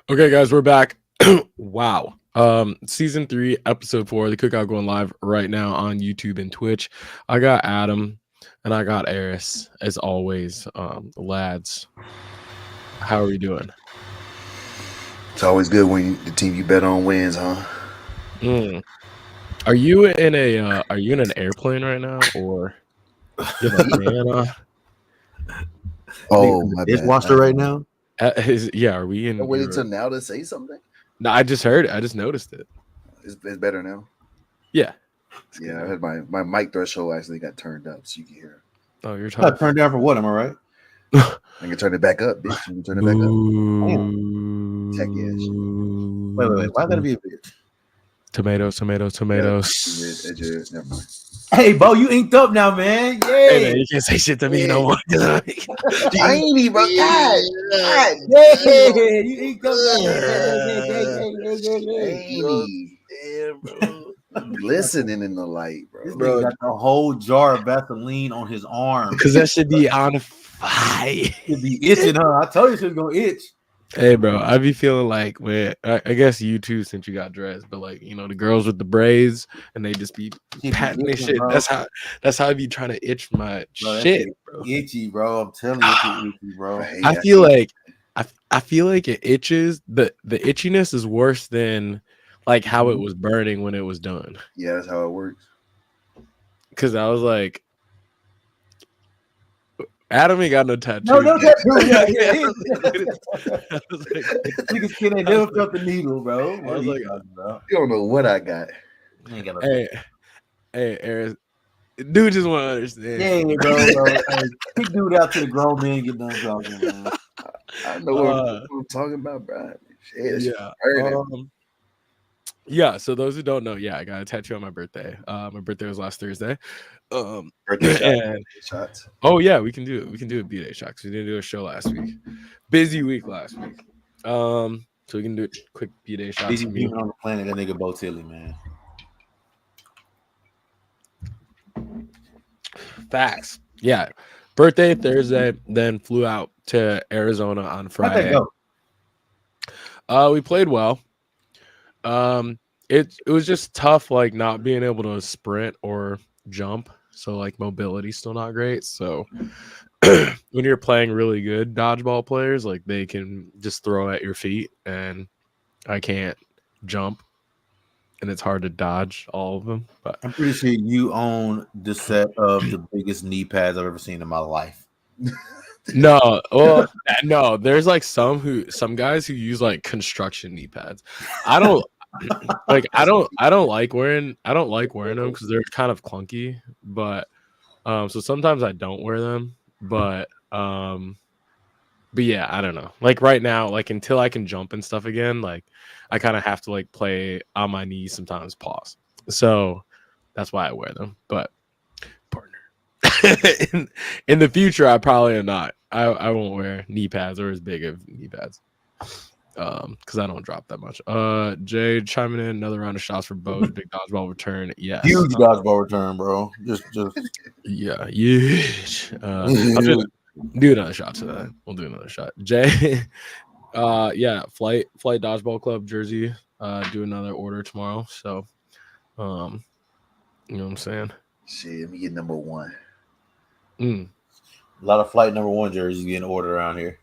Okay, guys, we're back. Wow. Season 3, episode 4, the cookout going live right now on YouTube and Twitch. I got Adam and I got Eris as always. Lads, how are we doing? It's always good when the team you bet on wins, huh? Mm. Are you in an airplane right now, or you have a fan on? Oh, my bad. Dishwasher right now. Yeah, are we I in waited your? until now to say something. No, I just heard it. I just noticed it. It's better now. Yeah. Yeah, I heard my mic threshold actually got turned up so you can hear. Oh, you're Got talking. turned down for what? Am I right? I can turn it back up, bitch. You can turn it back up. Tech ass shit. Wait. Why gotta be a bitch? Tomatoes. Never mind. Hey, Bo, you inked up now, man. Yeah. Hey, man, you can't say shit to me no more. I ain't even, bro. God. Yeah, you inked up now. Damn, bro. Glistening in the light, This bro. nigga got the whole jar of Vaseline on his arm. Because that should be on fire. Should be itching, huh? I told you she was gonna itch. Hey, bro, I be feeling like, man, I guess you too, since you got dressed, but like, you know, the girls with the braids and they just be She be patting their itching, shit. bro. That's how I be trying to itch my Bro, that shit, shit bro. itchy, bro. I'm telling you, it's itchy, bro. I feel like I feel like it itches. The itchiness is worse than like how it was burning when it was done. Yeah, that's how it works. Because I was like, Adam ain't got no tattoo. No tattoo. Yeah. I was like, Niggas kid ain't never felt the needle, bro. I was like, bro. You don't know what I got. Ain't got no hey, Eris, dude just want to understand. yeah, bro. Hey, kick dude out to the grown men, get done talking, man. I know what I'm talking about, bro. Shit, Yeah. Yeah, so those who don't know, yeah, I got a tattoo on my birthday. My birthday was last Thursday. Birthday shots. Oh yeah, we can do it. We can do a B-Day shot because we didn't do a show last week. Busy week last week. So we can do a quick B-Day shot. Busy people on the planet, that nigga Bo Tilly, man. Facts. Yeah. Birthday Thursday, then flew out to Arizona on Friday. How'd that go? We played well. It was just tough, like not being able to sprint or jump. So like mobility's still not great. So when you're playing really good dodgeball players, like they can just throw at your feet, and I can't jump, and it's hard to dodge all of them. But I'm pretty sure you own the set of the biggest knee pads I've ever seen in my life. No, well, no. There's like some guys who use like construction knee pads. I don't like. I don't like wearing them because they're kind of clunky. But so sometimes I don't wear them. But yeah, I don't know. Like right now, like until I can jump and stuff again, like I kind of have to like play on my knees sometimes. Pause. So that's why I wear them. But in the future, I probably am not. I won't wear knee pads or as big of knee pads because I don't drop that much. Jay chiming in, another round of shots for Bo's big dodgeball return. Yes, huge dodgeball return, bro. Just yeah, huge. Do another shot to that. We'll do another shot. Jay, yeah, flight dodgeball club jersey. Do another order tomorrow. So, you know what I'm saying. Shit, let me get number 1. A lot of flight number 1 jerseys getting ordered around here.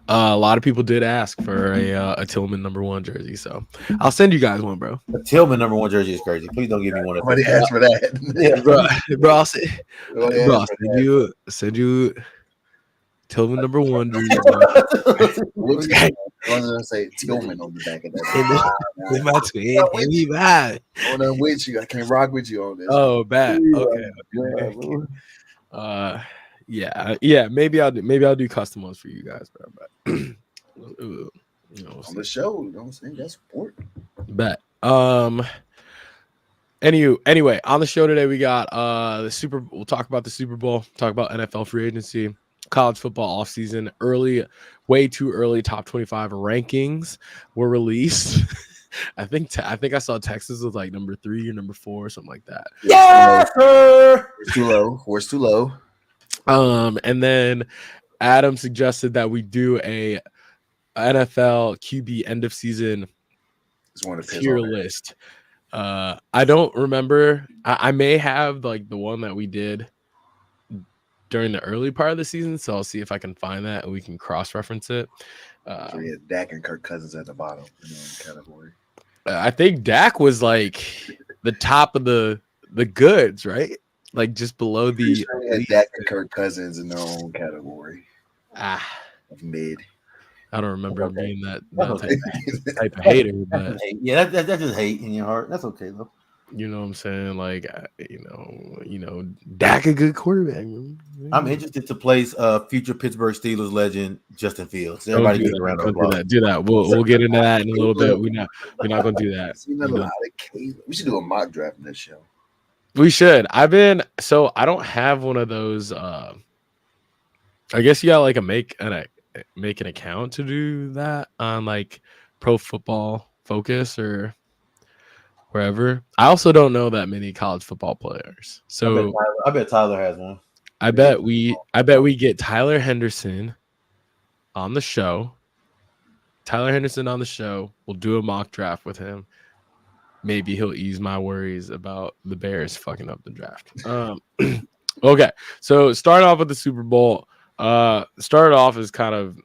A lot of people did ask for a Tillman number 1 jersey, so I'll send you guys one, bro. A Tillman number 1 jersey is crazy. Please don't give me one. Nobody asked for that. Yeah, bro. I'll send you Tillman number 1 jersey. I'm gonna say Tillman on the back of that. With my twin, I'm with you. I can't rock with you on this. Oh, bad. Okay. Yeah. Maybe I'll do custom ones for you guys, bro. But you know, on the show, you know what I'm saying? That's important. Bet. Anyway, on the show today we got we'll talk about the Super Bowl, talk about NFL free agency, college football offseason, way too early top 25 rankings were released. I think I saw Texas was like number 3 or number 4 or something like that. Yes, sir. We're too low. And then Adam suggested that we do a NFL QB end of season Just want to piss tier on it. list. I don't remember. I may have like the one that we did during the early part of the season, so I'll see if I can find that and we can cross-reference it. So yeah, Dak and Kirk Cousins at the bottom category. I think Dak was like the top of the goods, right? Like just below the had Dak and Kirk Cousins in their own category of mid. I don't remember him being that type of That's hater, but yeah, that's just hate in your heart. That's okay though. you know what I'm saying? Like Dak a good quarterback. I'm interested to place future Pittsburgh Steelers legend Justin Fields. Don't Everybody do give that. a round of Don't do applause. that. Do that. We'll get into that in a little bit. We're not gonna do that. We should do a mock draft in this show. We should. I don't have one of those. I guess you got like make an account to do that on like Pro Football Focus or wherever. I also don't know that many college football players, so I bet Tyler has one. I bet we get Tyler Henderson on the show. Tyler Henderson on the show. We'll do a mock draft with him. Maybe he'll ease my worries about the Bears fucking up the draft. Okay, so starting off with the Super Bowl. Started off as kind of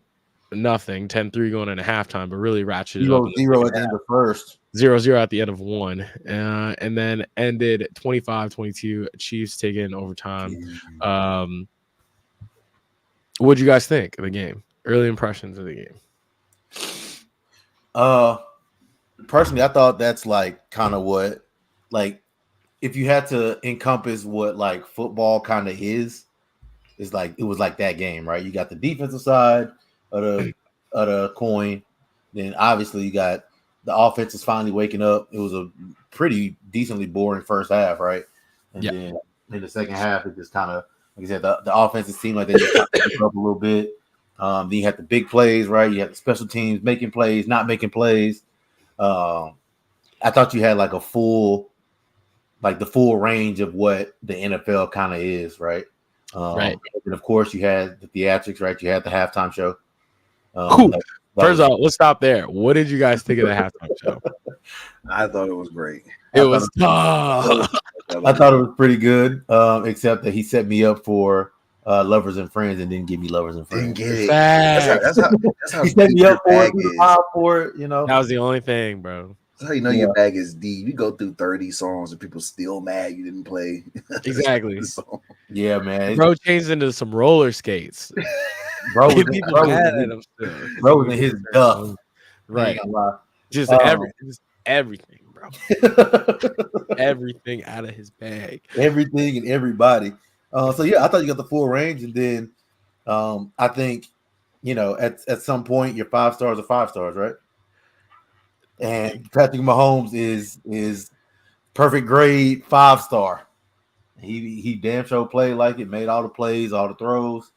nothing, 10-3 going into halftime, but really ratcheted up. 0-0 at the end of first. 0-0 at the end of one. And then ended 25-22. Chiefs taking overtime. What'd you guys think of the game? Early impressions of the game. Personally, I thought that's like kind of what, like, if you had to encompass what like football kind of is like it was like that game, right? You got the defensive side of the coin, then obviously you got the offense is finally waking up. It was a pretty decently boring first half, right? And then in the second half, it just kind of, like I said, the offenses seemed like they just kind of picked up a little bit. Then you had the big plays, right? You had the special teams making plays, not making plays. I thought you had like the full range of what the NFL kind of is, right? Right. And of course, you had the theatrics, right? You had the halftime show. First off, let's stop there. What did you guys think of the halftime show? I thought it was great. It was tough. I thought it was pretty good, except that he set me up for Lovers and Friends and didn't give me Lovers and Friends. Didn't get it. That's how he set me up for it, you know. That was the only thing, bro. That's how you know your bag is deep. You go through 30 songs and people still mad you didn't play. Exactly. Yeah, man. Bro changed into some roller skates. Bro was in his duff. Right. Just everything, bro. Everything out of his bag. Everything and everybody. So yeah, I thought you got the full range, and then I think at some point your 5 stars are 5 stars, right? And Patrick Mahomes is perfect grade 5-star. He damn sure played like it, made all the plays, all the throws.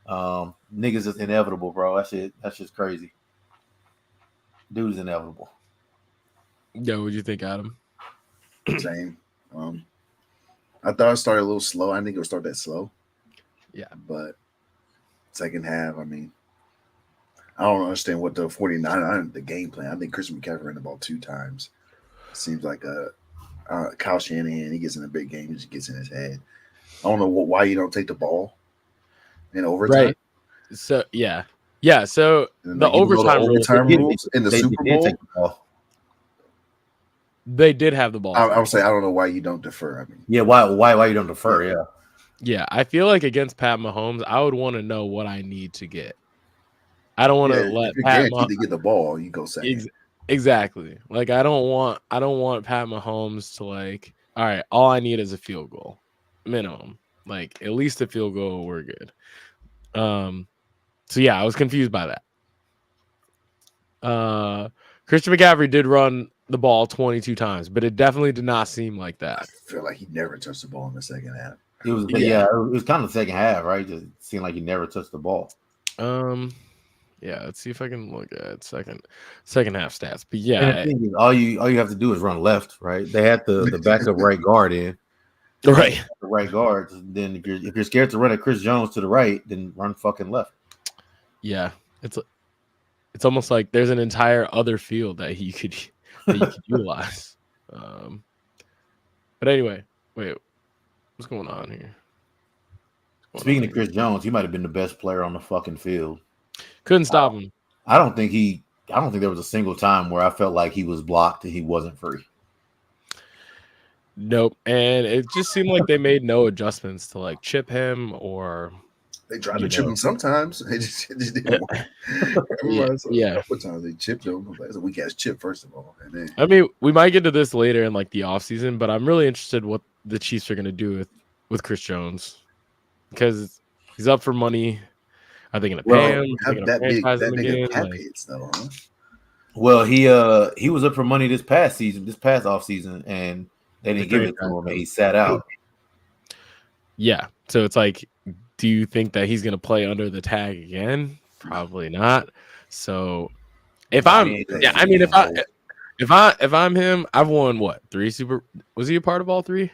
Niggas is inevitable, bro. That's just crazy. Dude's inevitable. Yo, what'd you think, Adam? Same. I thought it started a little slow. I didn't think it would start that slow. Yeah. But second half, I mean, I don't understand what the 49 the game plan. I think Christian McCaffrey ran the ball 2 times. Seems like Kyle Shanahan, he gets in a big game, he just gets in his head. I don't know why you don't take the ball in overtime. Right. So yeah. So the overtime rules in the Super Bowl. They did have the ball. I would say I don't know why you don't defer. I mean, yeah, why you don't defer? Yeah. Yeah, I feel like against Pat Mahomes, I would want to know what I need to get. I don't want to let Pat Mahomes to get the ball. You go second. Exactly. Like I don't want Pat Mahomes to like. All right, all I need is a field goal, minimum. Like at least a field goal, we're good. So yeah, I was confused by that. Christian McCaffrey did run the ball 22 times, but it definitely did not seem like that. I feel like he never touched the ball in the second half. It was it was kind of the second half, right? Just seemed like he never touched the ball. Yeah, let's see if I can look at second half stats. But yeah, and the thing is, all you have to do is run left, right? They had the backup right guard in. Right. The right guard. Then if you're scared to run at Chris Jones to the right, then run fucking left. Yeah. it's almost like there's an entire other field that you could utilize. But anyway, wait, what's going on here? Speaking of Chris Jones, he might have been the best player on the fucking field. Couldn't stop him. I don't think there was a single time where I felt like he was blocked and he wasn't free. Nope. And it just seemed like they made no adjustments to like chip him or they tried to chip him sometimes. It just didn't work. Yeah. A couple times they chipped him. That's a weak ass chip, first of all. And then, I mean, we might get to this later in like the offseason, but I'm really interested what the Chiefs are gonna do with Chris Jones. Because he's up for money. Are they gonna pay him? That big cap hits though, huh? Well, he was up for money this past offseason, and they didn't give it to him, and he sat out. Yeah. So it's like, do you think that he's gonna play under the tag again? Probably not. So if I'm him, I've won what, 3 Super? Was he a part of all 3?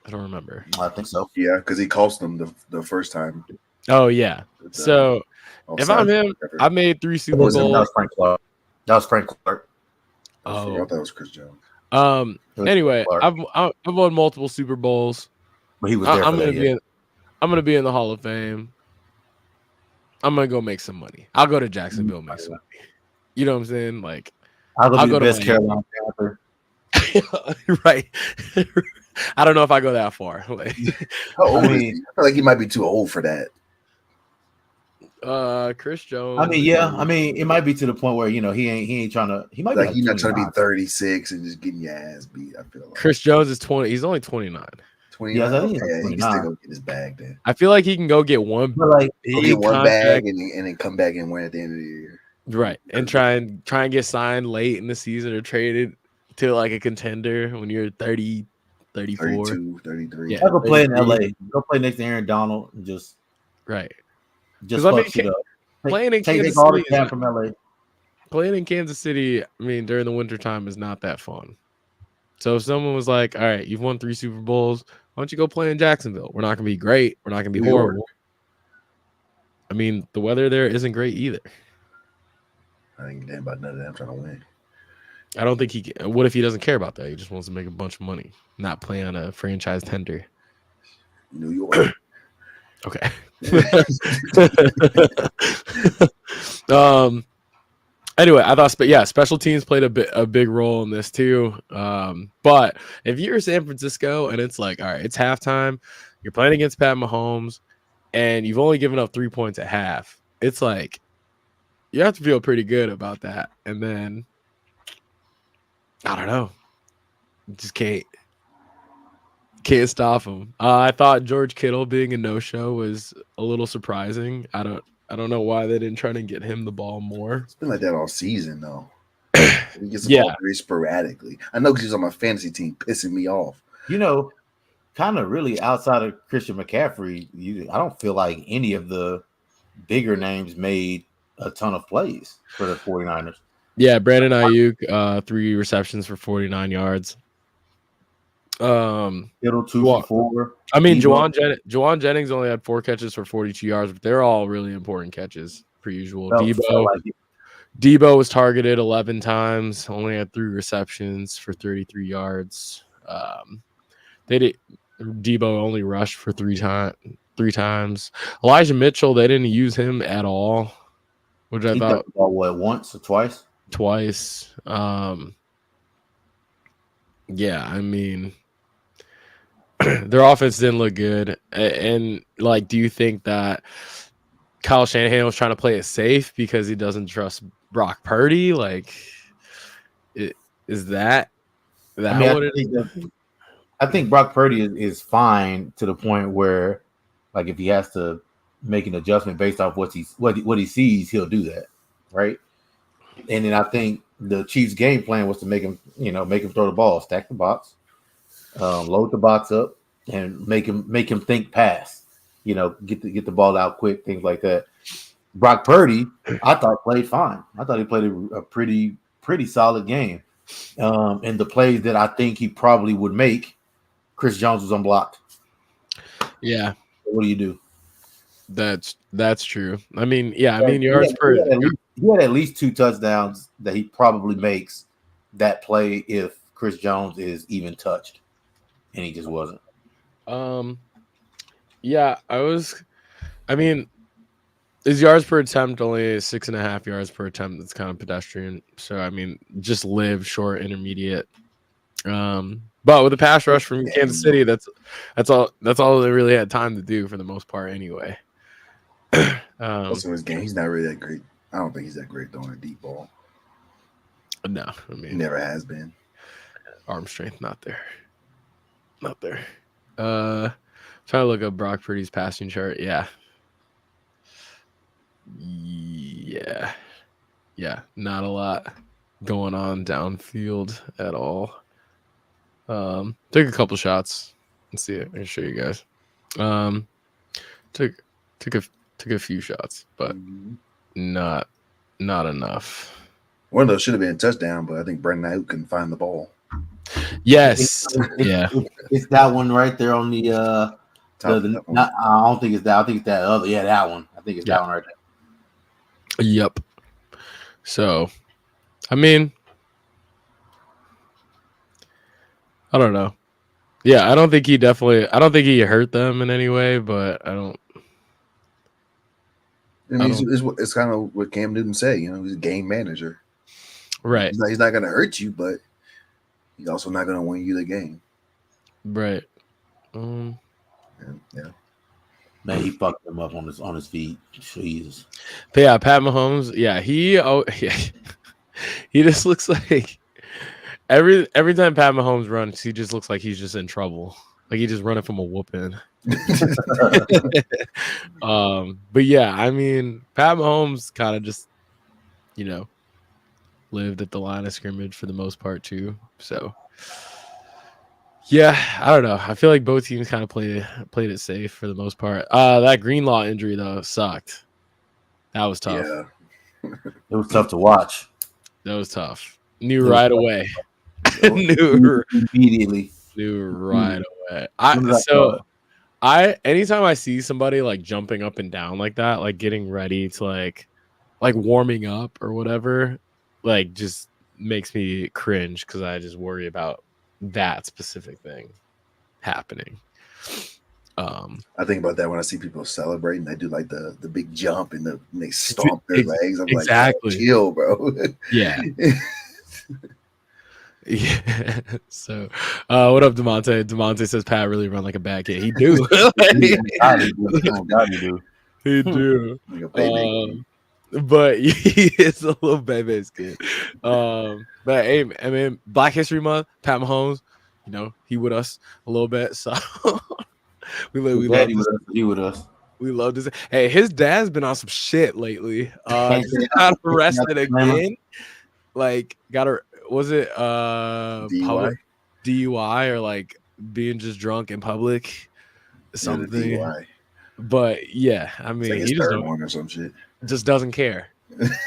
I don't remember. I think so. Yeah, because he cost them the first time. Oh yeah. So if I'm him, I made 3 Super Bowls. That was Frank Clark. Oh, I thought that was Chris Jones. Anyway, I've won multiple Super Bowls. But he was there. I'm gonna be in the Hall of Fame. I'm gonna go make some money. I'll go to Jacksonville, make some money. You know what I'm saying? Like, I'll go to best Carolina Panther. Right. I don't know if I go that far. Like, how old is he? I feel like he might be too old for that. Chris Jones. I mean, it might be to the point where he ain't trying to. He might like be he's not trying to be 36 and just getting your ass beat. I feel like Chris Jones is 20. He's only 29. 29. Yeah, he can still go get his bag then. I feel like he can go get one bag and then come back and win at the end of the year. Right, and try and get signed late in the season or traded to like a contender when you're 30, 34, 32, 33. Yeah, go play in LA. Go play next to Aaron Donald and just right. Just fuck it up. Playing in Kansas City from LA. Playing in Kansas City, I mean, during the wintertime is not that fun. So if someone was like, all right, you've won 3 Super Bowls, why don't you go play in Jacksonville? We're not gonna be great. We're not gonna be horrible. I mean, the weather there isn't great either. I ain't damn about none of that. I'm trying to win. I don't think he can. What if he doesn't care about that? He just wants to make a bunch of money, not play on a franchise tender. New York. Okay. Anyway, I thought, special teams played a big role in this too. But if you're San Francisco and it's like, all right, it's halftime, you're playing against Pat Mahomes, and you've only given up 3 points at half, it's like you have to feel pretty good about that. And then I don't know, just can't stop him. I thought George Kittle being a no-show was a little surprising. I don't know why they didn't try to get him the ball more. It's been like that all season, though. He gets the ball very sporadically. I know because he's on my fantasy team, pissing me off. Kind of really outside of Christian McCaffrey, I don't feel like any of the bigger names made a ton of plays for the 49ers. Yeah, Brandon Ayuk, 3 receptions for 49 yards. Kittle 2 for 4. I mean, Juwan Jennings only had 4 catches for 42 yards, but they're all really important catches per usual. Debo was targeted 11 times, only had 3 receptions for 33 yards. Debo only rushed for 3 times. Elijah Mitchell, they didn't use him at all, which I thought once or twice. Twice. Yeah, I mean, their offense didn't look good. And like, do you think that Kyle Shanahan was trying to play it safe because he doesn't trust Brock Purdy? Like, is that what it is? I think Brock Purdy is fine to the point where, like, if he has to make an adjustment based off what he sees, he'll do that, right? And then I think the Chiefs' game plan was to make him throw the ball, stack the box, load the box up, and make him think pass. Get the ball out quick, things like that. Brock Purdy, I thought played fine. I thought he played a pretty solid game. And the plays that I think he probably would make, Chris Jones was unblocked. Yeah. What do you do? That's true. I mean, yeah, I And mean yards per. he had at least 2 touchdowns that he probably makes that play if Chris Jones is even touched, and he just wasn't. Yeah, I mean, his yards per attempt only 6.5 yards per attempt. That's kind of pedestrian. So I mean, just live short, intermediate. But with the pass rush from Kansas City, that's all they really had time to do for the most part, anyway. Also, his game, he's not really that great. I don't think he's that great throwing a deep ball. No, I He mean, never has been. arm strength not there. Trying to look up Brock Purdy's passing chart. Yeah, not a lot going on downfield at all. Took a couple shots. Let's see it. I can show you guys. Took a few shots, but not enough. One of those should have been a touchdown, but I think Brandon Ayuk couldn't find the ball. Yes, It's that one right there on the I don't think it's that. I think it's that other. Yeah, that one. I think it's that one right there. Yep. So, I mean, I don't know. Yeah, I don't think he hurt them in any way, but I don't. I mean, it's kind of what Cam Newton said. You know, he's a game manager. Right. He's not going to hurt you, but he's also not going to win you the game. Right. Yeah. Man, he fucked him up on his feet. Jesus. But yeah, Pat Mahomes. Yeah, he just looks like every time Pat Mahomes runs, he just looks like he's just in trouble. Like he's just running from a whooping. But yeah, I mean, Pat Mahomes kind of just, lived at the line of scrimmage for the most part too. So yeah, I don't know. I feel like both teams kind of played it safe for the most part. That Greenlaw injury though sucked. That was tough. Yeah. It was tough to watch. That was tough. Knew right away. Immediately. Knew right away. Anytime I see somebody like jumping up and down like that, like getting ready to like warming up or whatever, like just makes me cringe because I just worry about that specific thing happening. I think about that when I see people celebrating. They do like the big jump and they stomp their legs. I'm exactly. Like, chill, bro. Yeah. Yeah. So, what up, Demonte? Demonte says Pat really run like a bad kid. He do. He do. Like a baby. But he is a little baby's kid. But hey, I mean, Black History Month, Pat Mahomes, he with us a little bit. So we love us. We love this. Hey, his dad's been on some shit lately. Got arrested again. Like was it DUI? DUI or like being just drunk in public? Something. DUI. But yeah, I mean, he just one or some shit. Just doesn't care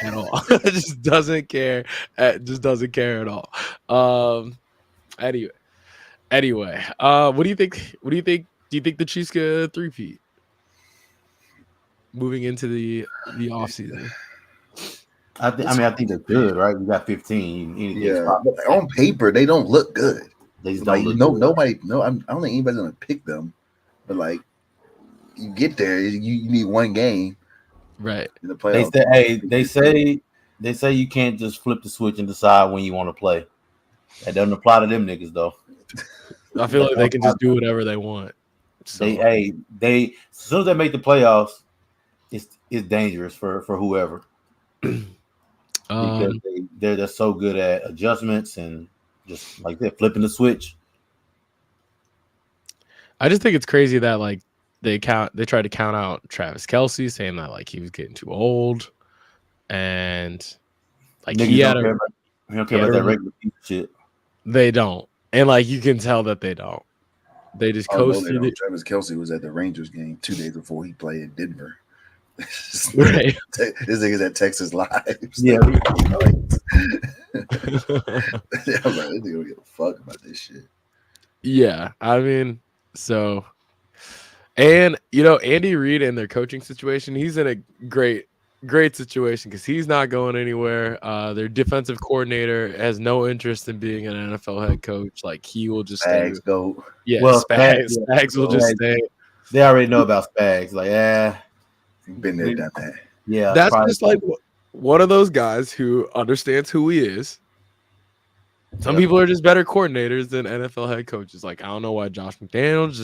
at all. Just doesn't care. Just doesn't care at all. Anyway. What do you think? Do you think the Chiefs get a 3-peat moving into the offseason? I think they're good, right? We got 15. Yeah, but on paper they don't look good. They just don't look good. Nobody. No, I don't think anybody's gonna pick them. But like, you get there, you need one game, right? In the playoffs. They say you can't just flip the switch and decide when you want to play. That doesn't apply to them niggas though. I feel like they can just do whatever they want. So. They as soon as they make the playoffs, it's dangerous for whoever. Because they're so good at adjustments and just like they're flipping the switch. I just think it's crazy that like they tried to count out Travis Kelce, saying that like he was getting too old, and like he don't care about that regular shit. They don't, and like you can tell that they don't. They just coast through. Travis Kelce was at the Rangers game 2 days before he played in Denver. Right. This nigga's at Texas Live. Yeah. I was like, this nigga don't give a fuck about this shit. Yeah, I mean, so And Andy Reid and their coaching situation, he's in a great situation because he's not going anywhere. Their defensive coordinator has no interest in being an NFL head coach. Like he will just stay. Spags go. Yeah, Well, Spags will just stay. They already know about Spags. Like, Been there, done that. yeah. That's just like one of those guys who understands who he is. Some people are just better coordinators than NFL head coaches. Like I don't know why Josh McDaniels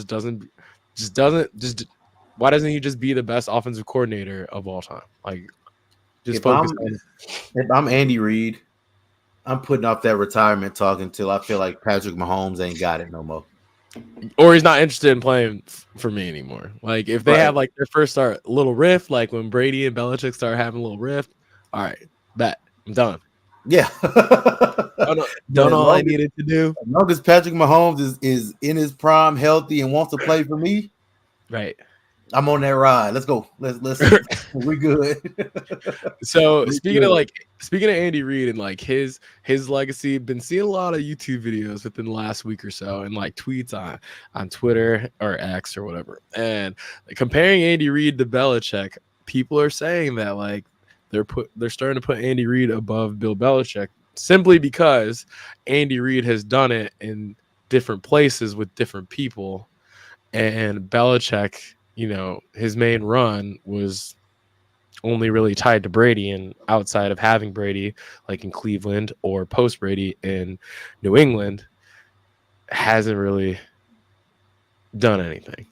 why doesn't he just be the best offensive coordinator of all time? Like just focus on. If I'm Andy Reid, I'm putting off that retirement talk until I feel like Patrick Mahomes ain't got it no more. Or he's not interested in playing for me anymore. Like if they have like their first start little rift, like when Brady and Belichick start having a little rift, all right, bet I'm done. Yeah, done all I needed to do. As long as Patrick Mahomes is in his prime, healthy, and wants to play for me, right? I'm on that ride. Let's go. Let's we good. So speaking of Andy Reid and like his legacy, been seeing a lot of YouTube videos within the last week or so and like tweets on Twitter or X or whatever. And comparing Andy Reid to Belichick, people are saying that like they're starting to put Andy Reid above Bill Belichick simply because Andy Reid has done it in different places with different people, and Belichick, his main run was only really tied to Brady, and outside of having Brady, like in Cleveland or post Brady in New England, hasn't really done anything.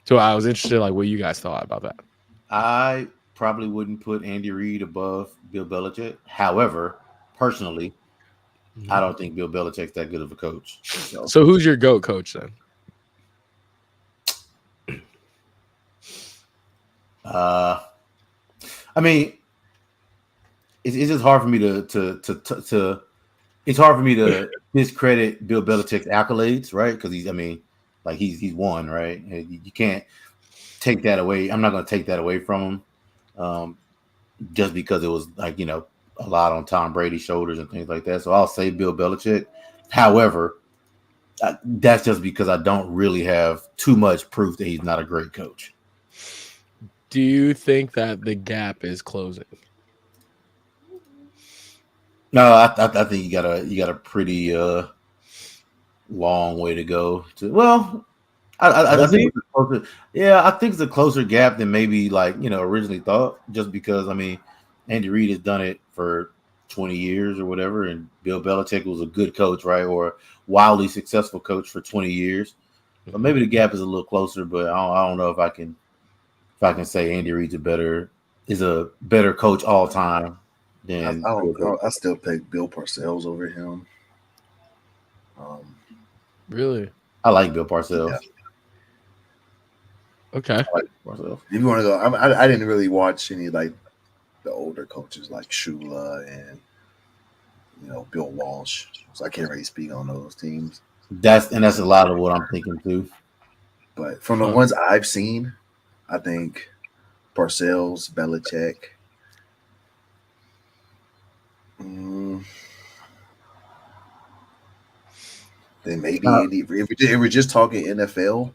So I was interested, like, what you guys thought about that. I probably wouldn't put Andy Reid above Bill Belichick. However, personally, I don't think Bill Belichick's that good of a coach. So who's your GOAT coach then? I mean, it's just hard for me to it's hard for me to discredit Bill Belichick's accolades, right? Because he's won, right? You can't take that away. I'm not going to take that away from him, just because it was like a lot on Tom Brady's shoulders and things like that. So I'll say Bill Belichick. However, that's just because I don't really have too much proof that he's not a great coach. Do you think that the gap is closing? No, I think you got a pretty long way to go. I think I think it's a closer gap than maybe originally thought. Just because Andy Reid has done it for 20 years or whatever, and Bill Belichick was a good coach, right, or wildly successful coach for 20 years. So maybe the gap is a little closer, but I don't know if I can say Andy Reid's a better coach all time than I still pick Bill Parcells over him. Really? I like Bill Parcells. Yeah. Okay. I like Parcells. If you want to go, I didn't really watch any like the older coaches like Shula and Bill Walsh, so I can't really speak on those teams. That's a lot of what I'm thinking too. But from the ones I've seen, I think Parcells, Belichick. Then maybe Andy. If we're just talking NFL,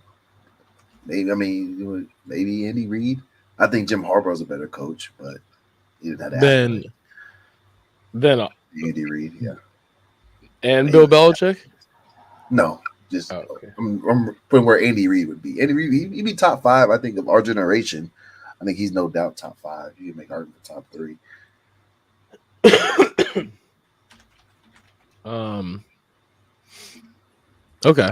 maybe Andy Reid. I think Jim Harbaugh's a better coach, but he didn't have that. Then Andy Reid, yeah. And Bill Belichick? No, just I'm putting where Andy Reid would be. Andy Reid, he'd be top 5. I think of our generation. I think he's no doubt top 5. You can make argument for top 3. Okay,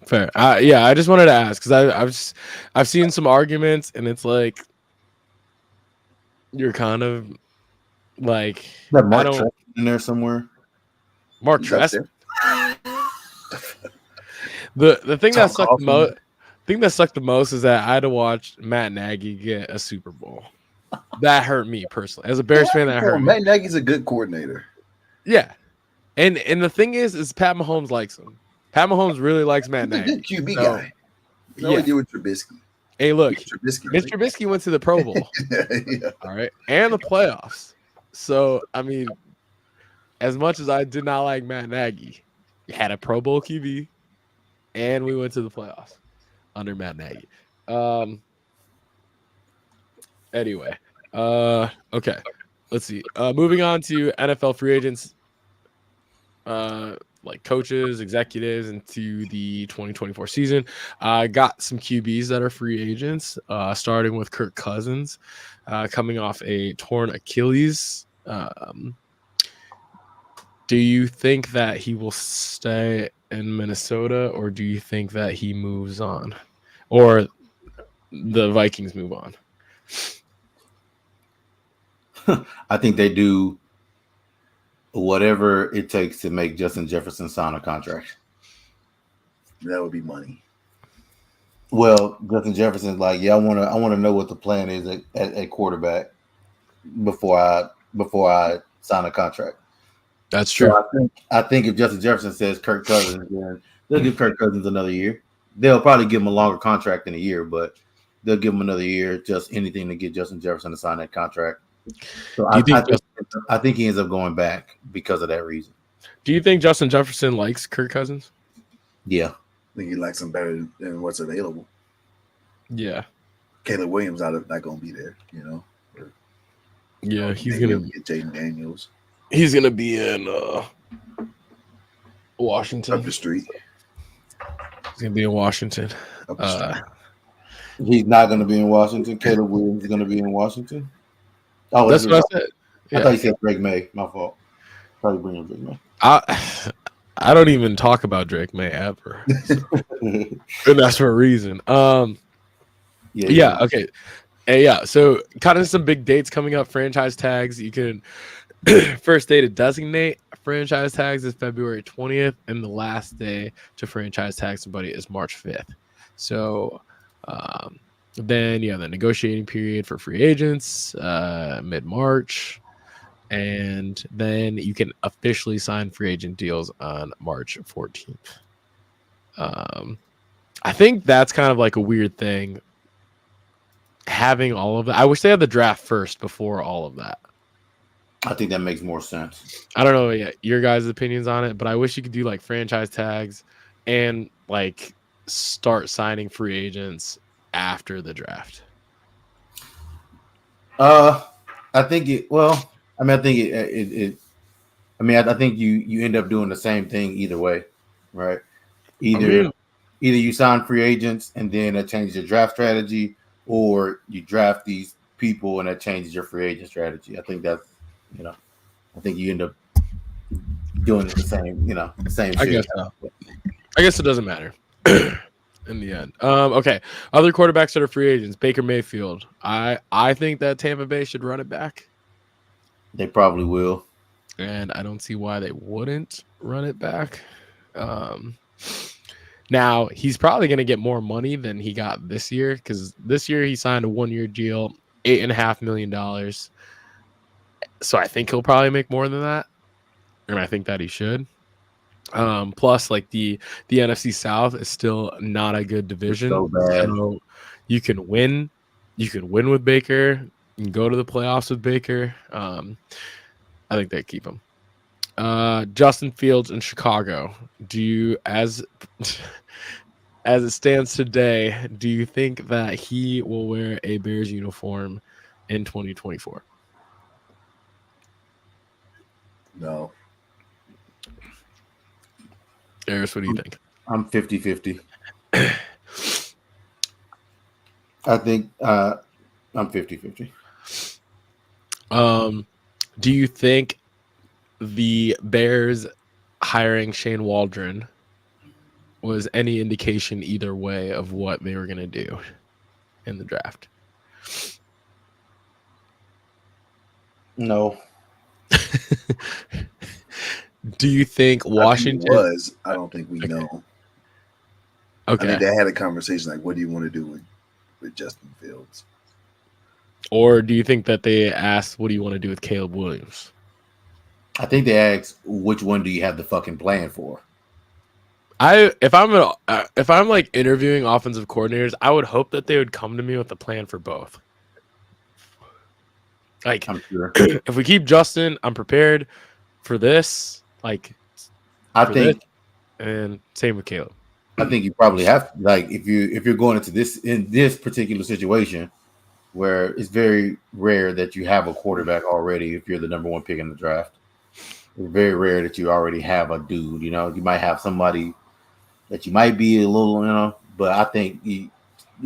fair. I just wanted to ask because I've seen some arguments, and it's like you're kind of like Mark Tressman in there somewhere. Mark Tressman. The thing that sucked the most. Thing that sucked the most is that I had to watch Matt Nagy get a Super Bowl. That hurt me personally. As a Bears fan, that hurt me. Matt Nagy's a good coordinator. Yeah. And the thing is Pat Mahomes likes him. Pat Mahomes really likes Matt Nagy. He's a good QB guy. No idea with Trubisky. Hey, look. Mr. Trubisky went to the Pro Bowl. Yeah. All right. And the playoffs. So, as much as I did not like Matt Nagy, he had a Pro Bowl QB, and we went to the playoffs. under Matt Nagy. Anyway, okay. Let's see. Moving on to NFL free agents, like coaches, executives into the 2024 season. I got some QBs that are free agents, starting with Kirk Cousins, coming off a torn Achilles. Do you think that he will stay in Minnesota, or do you think that he moves on, or the Vikings move on? I think they do whatever it takes to make Justin Jefferson sign a contract. That would be money. Well, Justin Jefferson's like, yeah, I want to know what the plan is at quarterback before I sign a contract. That's true. So I think if Justin Jefferson says Kirk Cousins, then they'll give Kirk Cousins another year. They'll probably give him a longer contract in a year, but they'll give him another year, just anything to get Justin Jefferson to sign that contract. So I think he ends up going back because of that reason. Do you think Justin Jefferson likes Kirk Cousins? Yeah. I think he likes him better than what's available. Yeah. Caleb Williams not going to be there, you know. Yeah, he's going to get Jaden Daniels. He's going to be in Washington. Up the street. He's going to be in Washington. Up the street. He's not going to be in Washington. Caleb Williams is going to be in Washington. Oh, that's what I said. Yeah. I thought you said Drake May. My fault. Probably bring in Drake May. I don't even talk about Drake May ever, and that's for a reason. Yeah. Okay. Yeah. So, kind of some big dates coming up. Franchise tags. You can first day to designate franchise tags is February 20th, and the last day to franchise tag somebody is March 5th. So, then you have the negotiating period for free agents mid-March. And then you can officially sign free agent deals on March 14th. I think that's kind of like a weird thing, having all of that. I wish they had the draft first before all of that. I think that makes more sense. I don't know your guys' opinions on it, but I wish you could do like franchise tags and like start signing free agents after the draft. I think it. Well, I mean, I think it. I mean, I think you end up doing the same thing either way, right? Either you sign free agents and then that changes your draft strategy, or you draft these people and that changes your free agent strategy. I think that's, I think you end up doing it the same, the same shit. I guess so. I guess it doesn't matter in the end. Okay, other quarterbacks that are free agents. Baker Mayfield. I think that Tampa Bay should run it back. They probably will. And I don't see why they wouldn't run it back. Now, he's probably going to get more money than he got this year, because this year he signed a 1-year deal, $8.5 million. So I think he'll probably make more than that. And I think that he should. Plus, like the NFC South is still not a good division. So bad. So you can win. You can win with Baker. You can go to the playoffs with Baker. I think they keep him. Justin Fields in Chicago. Do you, as it stands today, do you think that he will wear a Bears uniform in 2024? No. Eris, what do you think? I'm 50-50. I think I'm 50-50. Do you think the Bears hiring Shane Waldron was any indication either way of what they were going to do in the draft? No. Do you think Washington was? I don't think we know. Okay. I think they had a conversation like, what do you want to do with Justin Fields? Or do you think that they asked, what do you want to do with Caleb Williams? I think they asked, which one do you have the fucking plan for? If I'm like interviewing offensive coordinators, I would hope that they would come to me with a plan for both. Like, I'm sure. If we keep Justin, I'm prepared for this. Like, I think, and same with Caleb. I think you probably have like if you're going into this particular situation where it's very rare that you have a quarterback already if you're the number one pick in the draft. It's very rare that you already have a dude. You know, you might have somebody that you might be a little, but I think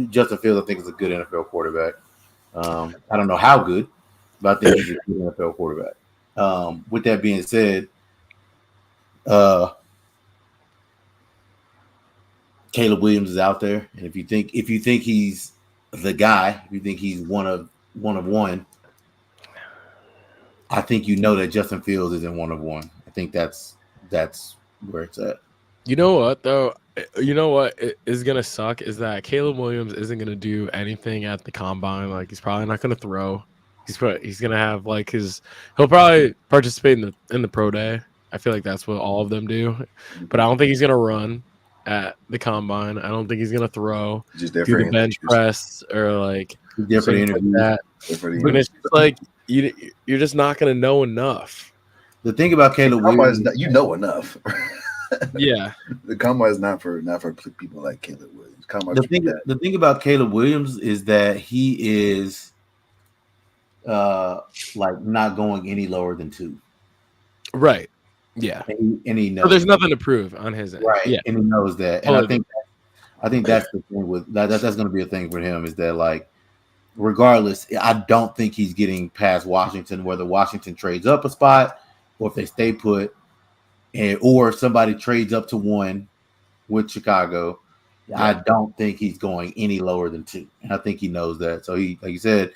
Justin Fields, I think, is a good NFL quarterback. I don't know how good, but I think he's a good NFL quarterback. With that being said, Caleb Williams is out there, and if you think he's the guy, if you think he's one of one, I think you know that Justin Fields isn't one of one. I think that's where it's at. You know what though? You know what is gonna suck is that Caleb Williams isn't gonna do anything at the combine. Like he's probably not gonna throw. He's gonna have like he'll probably participate in the pro day. I feel like that's what all of them do. But I don't think he's gonna run at the combine. I don't think he's gonna throw, Just do different the bench press or like Different things like interviews. that. But it's just like you're just not gonna know enough. The thing about Caleb Williams, Williams, you know enough. Yeah, the combine is not for people like Caleb Williams. The thing about Caleb Williams is that he is like not going any lower than 2. right. Yeah, and he knows. So there's nothing to prove on his end. Right. Yeah, And he knows that. And I think that's the thing with that's going to be a thing for him is that like regardless, I don't think he's getting past Washington, whether Washington trades up a spot or if they stay put, or if somebody trades up to 1 with Chicago. Yeah. I don't think he's going any lower than 2. And I think he knows that. So he, like you said,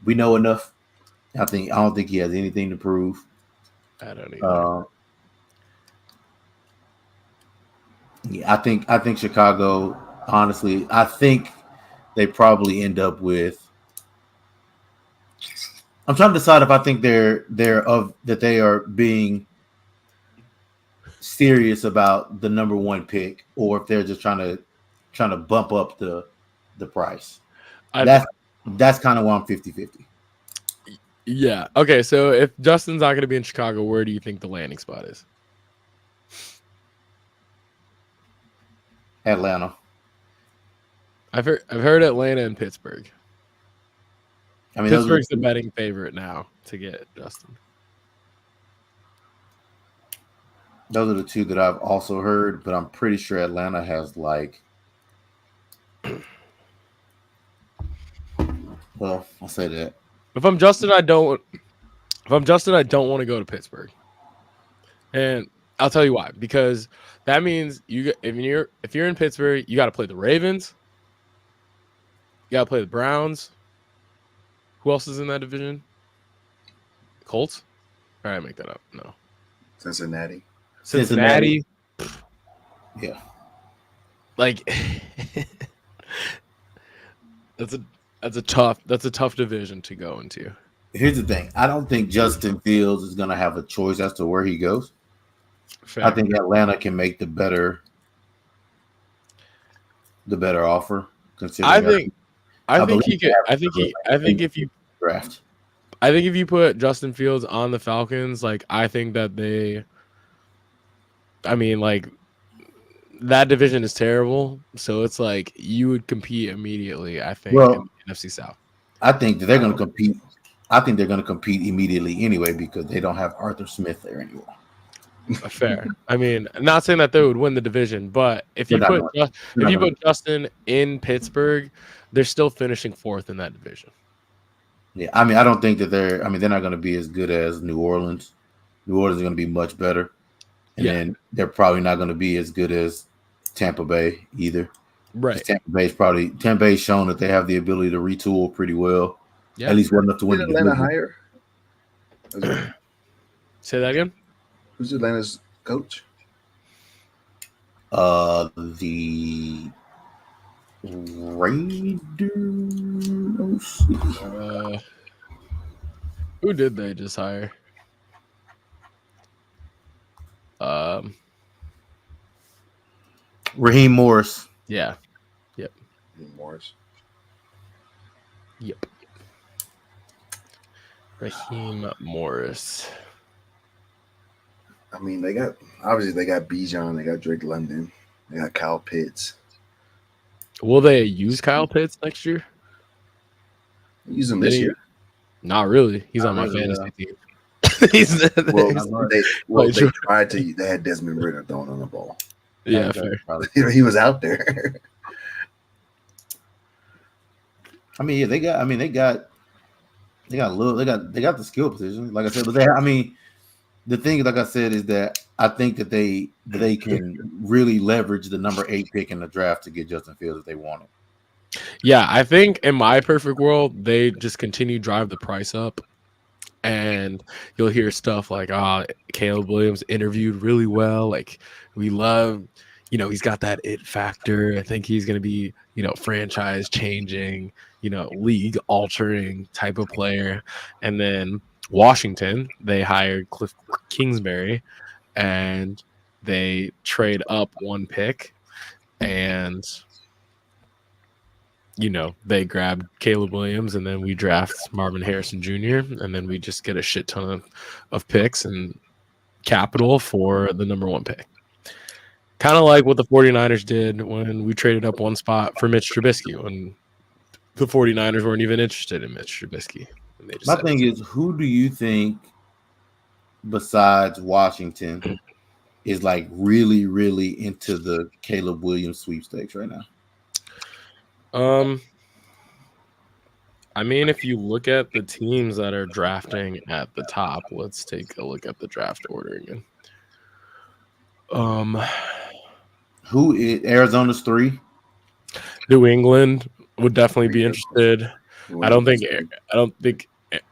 we know enough. I don't think he has anything to prove. I don't either. Yeah, I think Chicago, honestly, I think they probably end up with. I'm trying to decide if I think that they are being serious about the number 1 pick or if they're just trying to bump up the price. That's kind of why I'm 50-50. Yeah. Okay. So if Justin's not going to be in Chicago, where do you think the landing spot is? Atlanta. I've heard Atlanta and Pittsburgh. I mean, Pittsburgh's the betting favorite now to get Justin. Those are the 2 that I've also heard, but I'm pretty sure Atlanta has like. Well, I'll say that. If I'm Justin, I don't want to go to Pittsburgh, and I'll tell you why. Because that means if you're in Pittsburgh, you got to play the Ravens. You got to play the Browns. Who else is in that division? Colts? All right, make that up. No. Cincinnati. Yeah. Like that's a tough division to go into. Here's the thing. I don't think Justin Fields is going to have a choice as to where he goes. Fair. I think Atlanta can make the better offer. I think if you draft. I think if you put Justin Fields on the Falcons, like I think that that division is terrible. So it's like you would compete immediately, I think, in the NFC South. I think that they're going to compete. I think they're going to compete immediately anyway because they don't have Arthur Smith there anymore. Fair. I mean, I'm not saying that they would win the division, but if you put Justin in Pittsburgh, they're still finishing 4th in that division. Yeah, I mean, I don't think that they're not going to be as good as New Orleans. New Orleans is going to be much better. And then they're probably not going to be as good as Tampa Bay either. Right. Tampa Bay's shown that they have the ability to retool pretty well. Yeah. At least well enough to win. Atlanta higher? Say that again? Who's Atlanta's coach? The Raiders. Who did they just hire? Raheem Morris. Yeah. Yep. Raheem Morris. Yep. Raheem Morris. I mean, they got Bijan, they got Drake London, They got Kyle Pitts. Will they use Kyle Pitts next year? Use him this year. Not really. He's Not on my really, fantasy team. he's, They tried to. They had Desmond Ridder throwing on the ball. Yeah, fair. He was out there. I mean, yeah, they got the skill position. Like I said, but the thing, like I said, is that I think that they can really leverage the number 8 pick in the draft to get Justin Fields if they want it. Yeah, I think in my perfect world, they just continue to drive the price up. And you'll hear stuff like, Caleb Williams interviewed really well. Like, we love, he's got that it factor. I think he's going to be, franchise changing, league altering type of player. And then Washington, they hired Cliff Kingsbury and they trade up 1 pick and they grabbed Caleb Williams and then we draft Marvin Harrison Jr. and then we just get a shit ton of picks and capital for the number 1 pick. Kind of like what the 49ers did when we traded up 1 spot for Mitch Trubisky when the 49ers weren't even interested in Mitch Trubisky. My thing is, who do you think besides Washington is like really, really into the Caleb Williams sweepstakes right now? I mean, if you look at the teams that are drafting at the top, let's take a look at the draft order again. Who is Arizona's 3? New England would definitely be interested. I don't think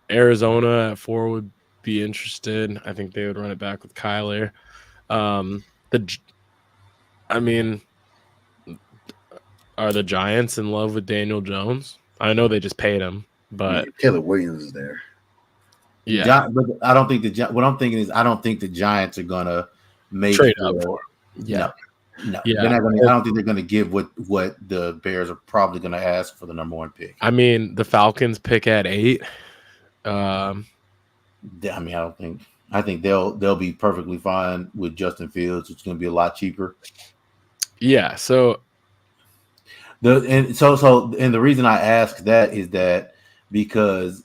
Arizona at 4 would be interested. I think they would run it back with Kyler. Are the Giants in love with Daniel Jones? I know they just paid him, but Caleb Williams is there. Yeah, but I don't think what I'm thinking is I don't think the Giants are gonna make trade up for him. No. Yeah. They're not gonna, I don't think they're gonna give what the Bears are probably gonna ask for the number 1 pick. I mean, the Falcons pick at 8. I think they'll be perfectly fine with Justin Fields. It's gonna be a lot cheaper. Yeah, so the reason I ask that is that because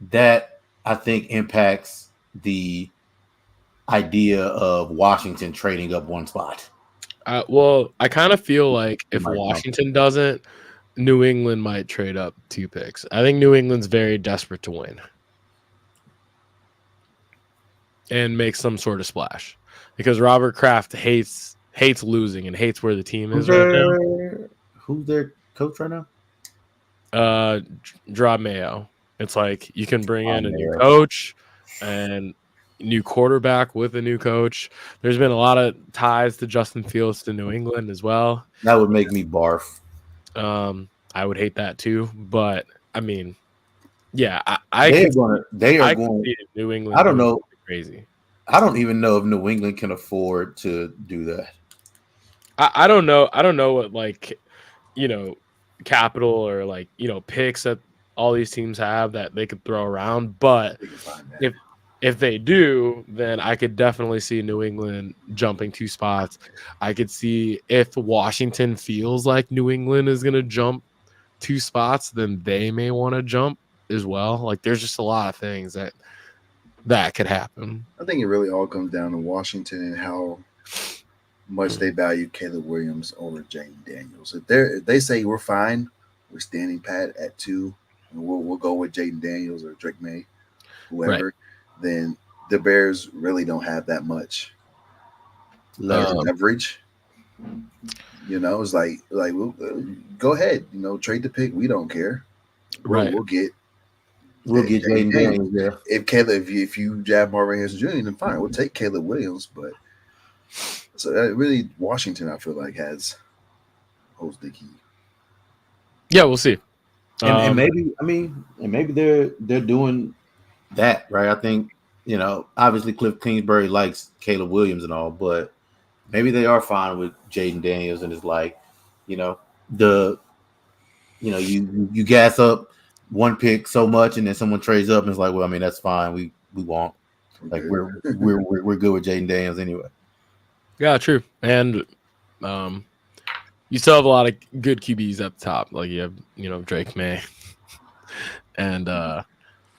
that I think impacts the idea of Washington trading up 1 spot. I kind of feel like if Washington doesn't, New England might trade up 2 picks. I think New England's very desperate to win and make some sort of splash because Robert Kraft hates losing and hates where the team is right now. Who's their coach right now? Draw Mayo. It's like you can bring in a new coach and new quarterback with a new coach. There's been a lot of ties to Justin Fields to New England as well. That would make me barf. I would hate that too, but I mean, yeah, they are going New England. I don't know. Crazy. I don't even know if New England can afford to do that. I don't know. I don't know what capital or picks that all these teams have that they could throw around. But if they do, then I could definitely see New England jumping 2 spots. I could see if Washington feels like New England is going to jump 2 spots, then they may want to jump as well. Like there's just a lot of things that could happen. I think it really all comes down to Washington and how much they value Caleb Williams over Jaden Daniels. If they say we're fine, we're standing pat at 2, and we'll go with Jaden Daniels or Drake May, whoever, then the Bears really don't have that much leverage. It's like we'll, go ahead, trade the pick. We don't care. We'll get Jaden Daniels there. If you jab Marvin Harrison Jr., then fine, we'll take Caleb Williams. But so really, Washington, I feel like holds the key. Yeah, we'll see. And maybe they're doing that right. I think obviously Cliff Kingsbury likes Caleb Williams and all, but maybe they are fine with Jaden Daniels and it's like, you gas up 1 pick so much and then someone trades up and it's like, well, I mean that's fine. We won't we're good with Jaden Daniels anyway. Yeah, true. And You still have a lot of good QBs up top. Like you have, Drake May, and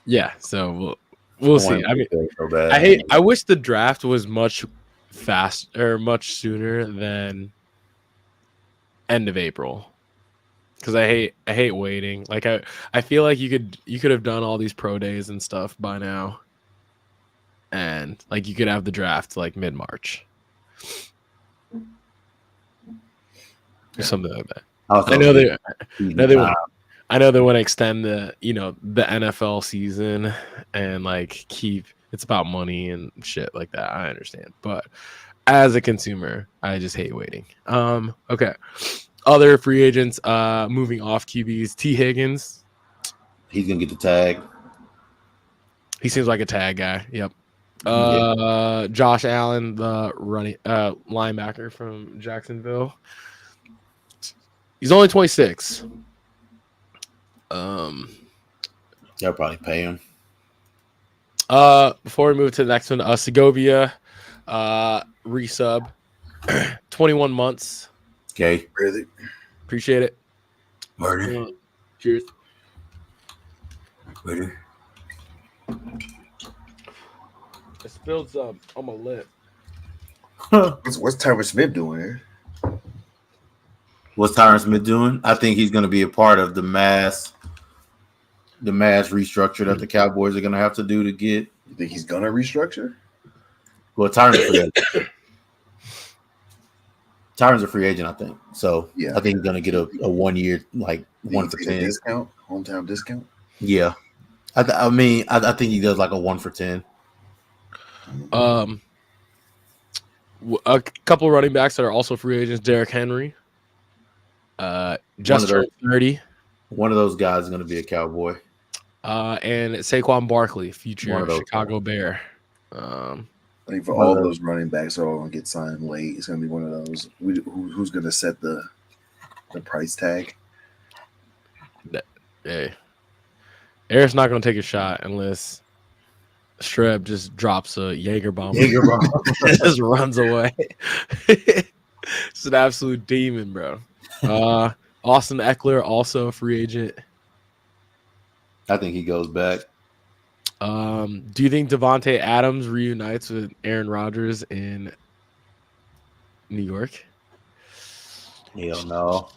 yeah. So we'll see. I mean, so bad. I wish the draft was much faster, much sooner than end of April. Because I hate waiting. Like I feel like you could have done all these pro days and stuff by now, and like you could have the draft like mid-March, or something like that. I know they want to extend the NFL season and like keep it's about money and shit like that. I understand, but as a consumer, I just hate waiting. Okay. Other free agents moving off QBs. T. Higgins. He's gonna get the tag. He seems like a tag guy. Yep. Yeah. Josh Allen, the running linebacker from Jacksonville. He's only 26. They'll probably pay him. Before we move to the next one, Segovia, resub, 21 months. Okay. Really? Appreciate it. Marty. Cheers. Ready? It spilled on my lip. What's Tyron Smith doing here? What's Tyron Smith doing? I think he's going to be a part of the mass restructure that the Cowboys are going to have to do to get. You think he's gonna restructure? Well, Tyron's a free agent, I think. So Yeah. I think he's going to get a 1 year, like 1 for 10 discount, hometown discount. Yeah, I mean, I think he does like a 1 for 10. A couple of running backs that are also free agents. Derrick Henry. Just turned 30. One of those guys is going to be a Cowboy. And Saquon Barkley, future Chicago Bear. I think for all those running backs are all going to get signed late. It's going to be one of those. Who's going to set the price tag? Hey, Eric's not going to take a shot unless Streb just drops a Jaeger bomb. Just runs away. It's an absolute demon, bro. Austin Eckler, also a free agent. I think he goes back. Do you think Devontae Adams reunites with Aaron Rodgers in New York? Hell no.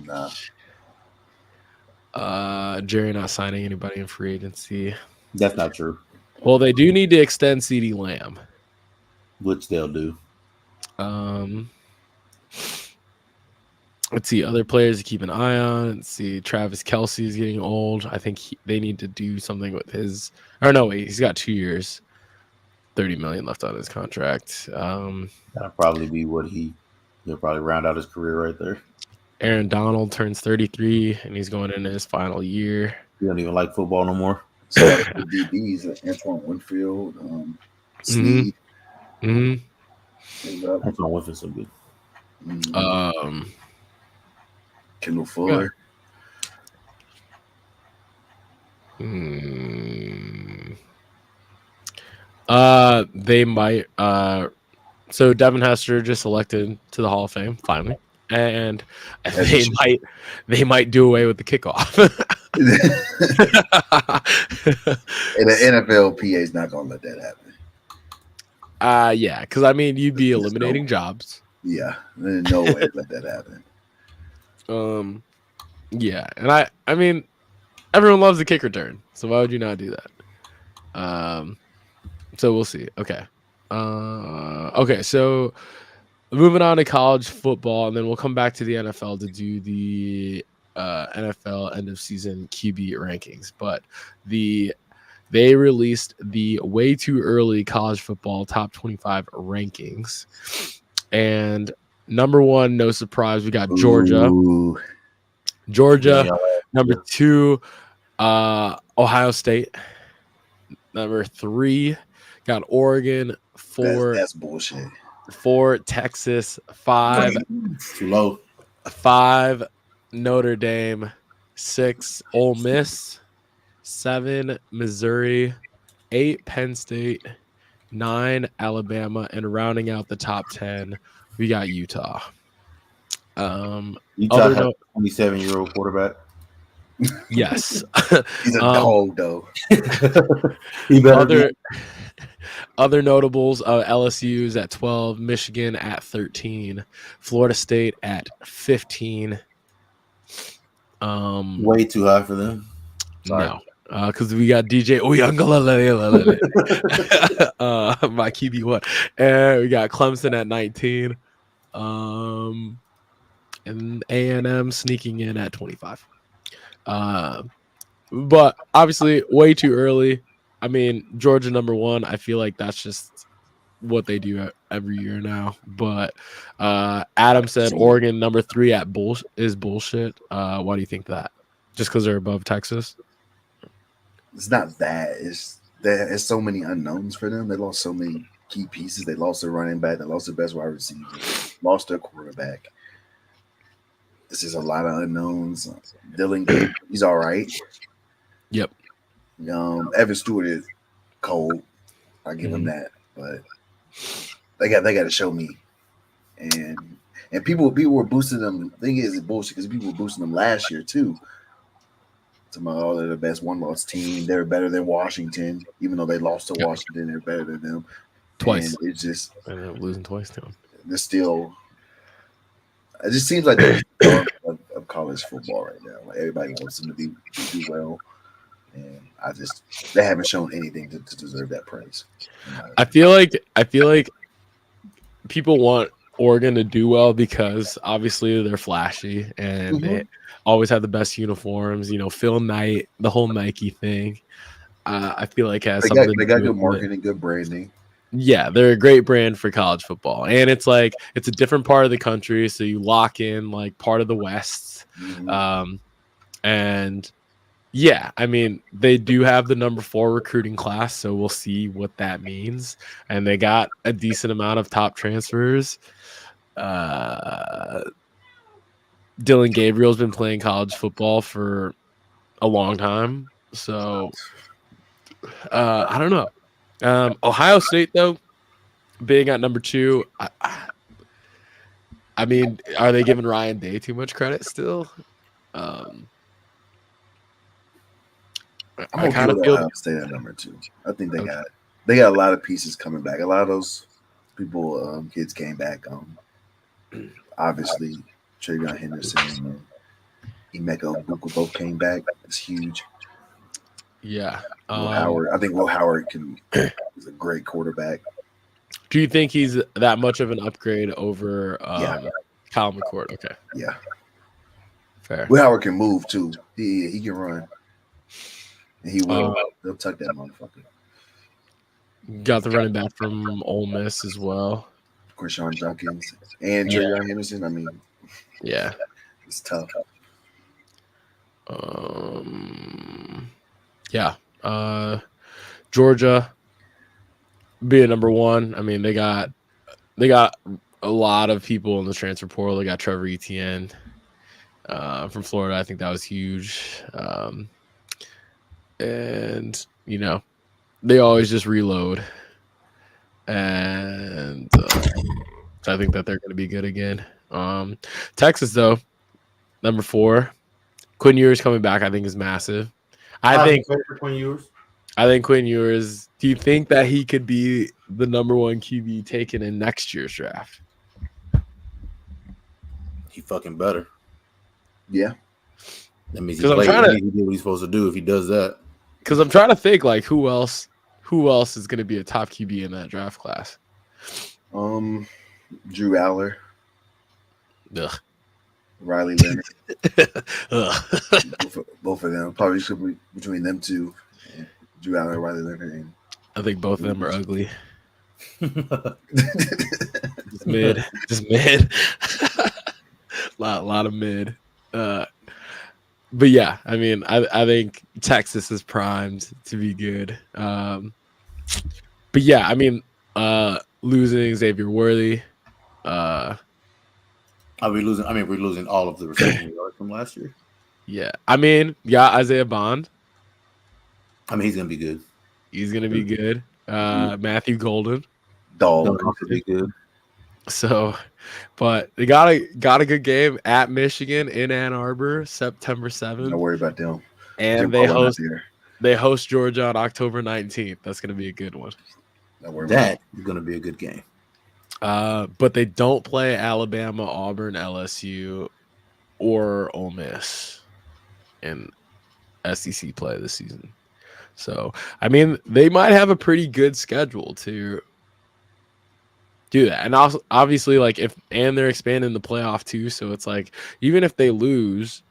Nah. Jerry not signing anybody in free agency. That's not true. Well, they do need to extend CeeDee Lamb, which they'll do. Let's see other players to keep an eye on. Let's see, Travis Kelce is getting old. I think they need to do something with his. Or no, wait, he's got 2 years, $30 million left on his contract. That'll probably be what they'll probably round out his career right there. Aaron Donald turns 33, and he's going into his final year. You don't even like football no more. So the DBs, Antoine Winfield, Snead. Antoine Winfield's so good. Kendall Fuller. They might. So Devin Hester just elected to the Hall of Fame finally, and they might do away with the kickoff. And the NFL PA is not going to let that happen. Yeah, because I mean, you'd be eliminating jobs. Yeah, there's no way to let that happen. Yeah, and I mean, everyone loves the kick return, so why would you not do that? So we'll see. Okay. Okay, so moving on to college football, and then we'll come back to the NFL to do the NFL end of season QB rankings. But they released the way too early college football top 25 rankings, and number one, no surprise, we got Georgia. Ooh. Georgia, number 2, Ohio State. Number 3, got Oregon. 4, that's bullshit. 4, Texas. 5, it's too low. 5, Notre Dame. 6, Ole Miss. 7, Missouri. 8, Penn State. 9, Alabama, and rounding out the top 10, we got Utah. Utah Other has note, a 27-year-old quarterback. yes. He's a dog, though. He better be. Other notables: LSU's at 12, Michigan at 13, Florida State at 15. Way too high for them. Sorry. No, because we got DJ Uyunglele, my QB1, and we got Clemson at 19, and A&M sneaking in at 25. But obviously, way too early. I mean, Georgia number 1. I feel like that's just what they do every year now. But Adam said Oregon number 3 is bullshit. Why do you think that? Just because they're above Texas? It's not that. It's there's so many unknowns for them. They lost so many key pieces. They lost their running back. They lost their best wide receiver. Lost their quarterback. This is a lot of unknowns. Dylan Gabriel, he's all right. Yep. Evan Stewart is cold. I give him that, but they got to show me. And people were boosting them. The thing is, it's bullshit because people were boosting them last year too. Tomorrow, they're the best one-loss team. They're better than Washington, even though they lost to Washington. They're better than them twice. And it's just losing twice to them. They're still. It just seems like they're of college football right now. Like everybody wants them to do well, and they haven't shown anything to deserve that praise. I feel like people want Oregon to do well because obviously they're flashy and they always have the best uniforms. Phil Knight, the whole Nike thing. I feel like has they something. They got good marketing, good branding. Yeah, they're a great brand for college football, and it's like it's a different part of the country, so you lock in like part of the West, and yeah, I mean they do have the number 4 recruiting class, so we'll see what that means, and they got a decent amount of top transfers. Dylan Gabriel's been playing college football for a long time, so I don't know. Ohio State, though, being at number 2, I mean, are they giving Ryan Day too much credit still? I'm okay with Ohio State at number 2. I think they got a lot of pieces coming back. A lot of those people, kids came back. Obviously, Travion Henderson and Emeka Ogbuku both came back. It's huge. Yeah. Will Howard. I think Will Howard is a great quarterback. Do you think he's that much of an upgrade over Kyle McCord? Okay. Yeah. Fair. Will Howard can move too. He can run. And he will. They'll tuck that motherfucker. Got the running back from Ole Miss as well. Krishan Junkins and Travion Henderson. I mean, yeah. It's tough. Yeah. Georgia being number 1. I mean, they got a lot of people in the transfer portal. They got Trevor Etienne from Florida. I think that was huge. And they always just reload. And so I think that they're going to be good again. Texas, though, number 4. Quinn Ewers coming back, I think, is massive. I think Quinn Ewers. Do you think that he could be the number 1 QB taken in next year's draft? He fucking better. Yeah. That means he do what he's supposed to do if he does that. Because I'm trying to think like who else is going to be a top QB in that draft class. Drew Aller. Ugh. Riley Leonard. both of them. Probably should be between them two. Drew Aller, Riley Leonard. And I think both of them are ugly. Just mid. lot of mid. But yeah, I mean, I think Texas is primed to be good. But yeah, I mean, losing Xavier Worthy. We're losing all of the receiving yards from last year. Yeah, I mean, Isaiah Bond. I mean, he's gonna be good. He's gonna be good. Matthew Golden. Dog be good. So, but they got a good game at Michigan in Ann Arbor, September Don't 7th, worry about them. and Jim Harbaugh not there. they host Georgia on October 19th. That's going to be a good one. Don't worry about That is going to be a good game. But they don't play Alabama, Auburn, LSU, or Ole Miss in SEC play this season. So, I mean, they might have a pretty good schedule to do that. And also, obviously, like they're expanding the playoff too. So it's like, even if they lose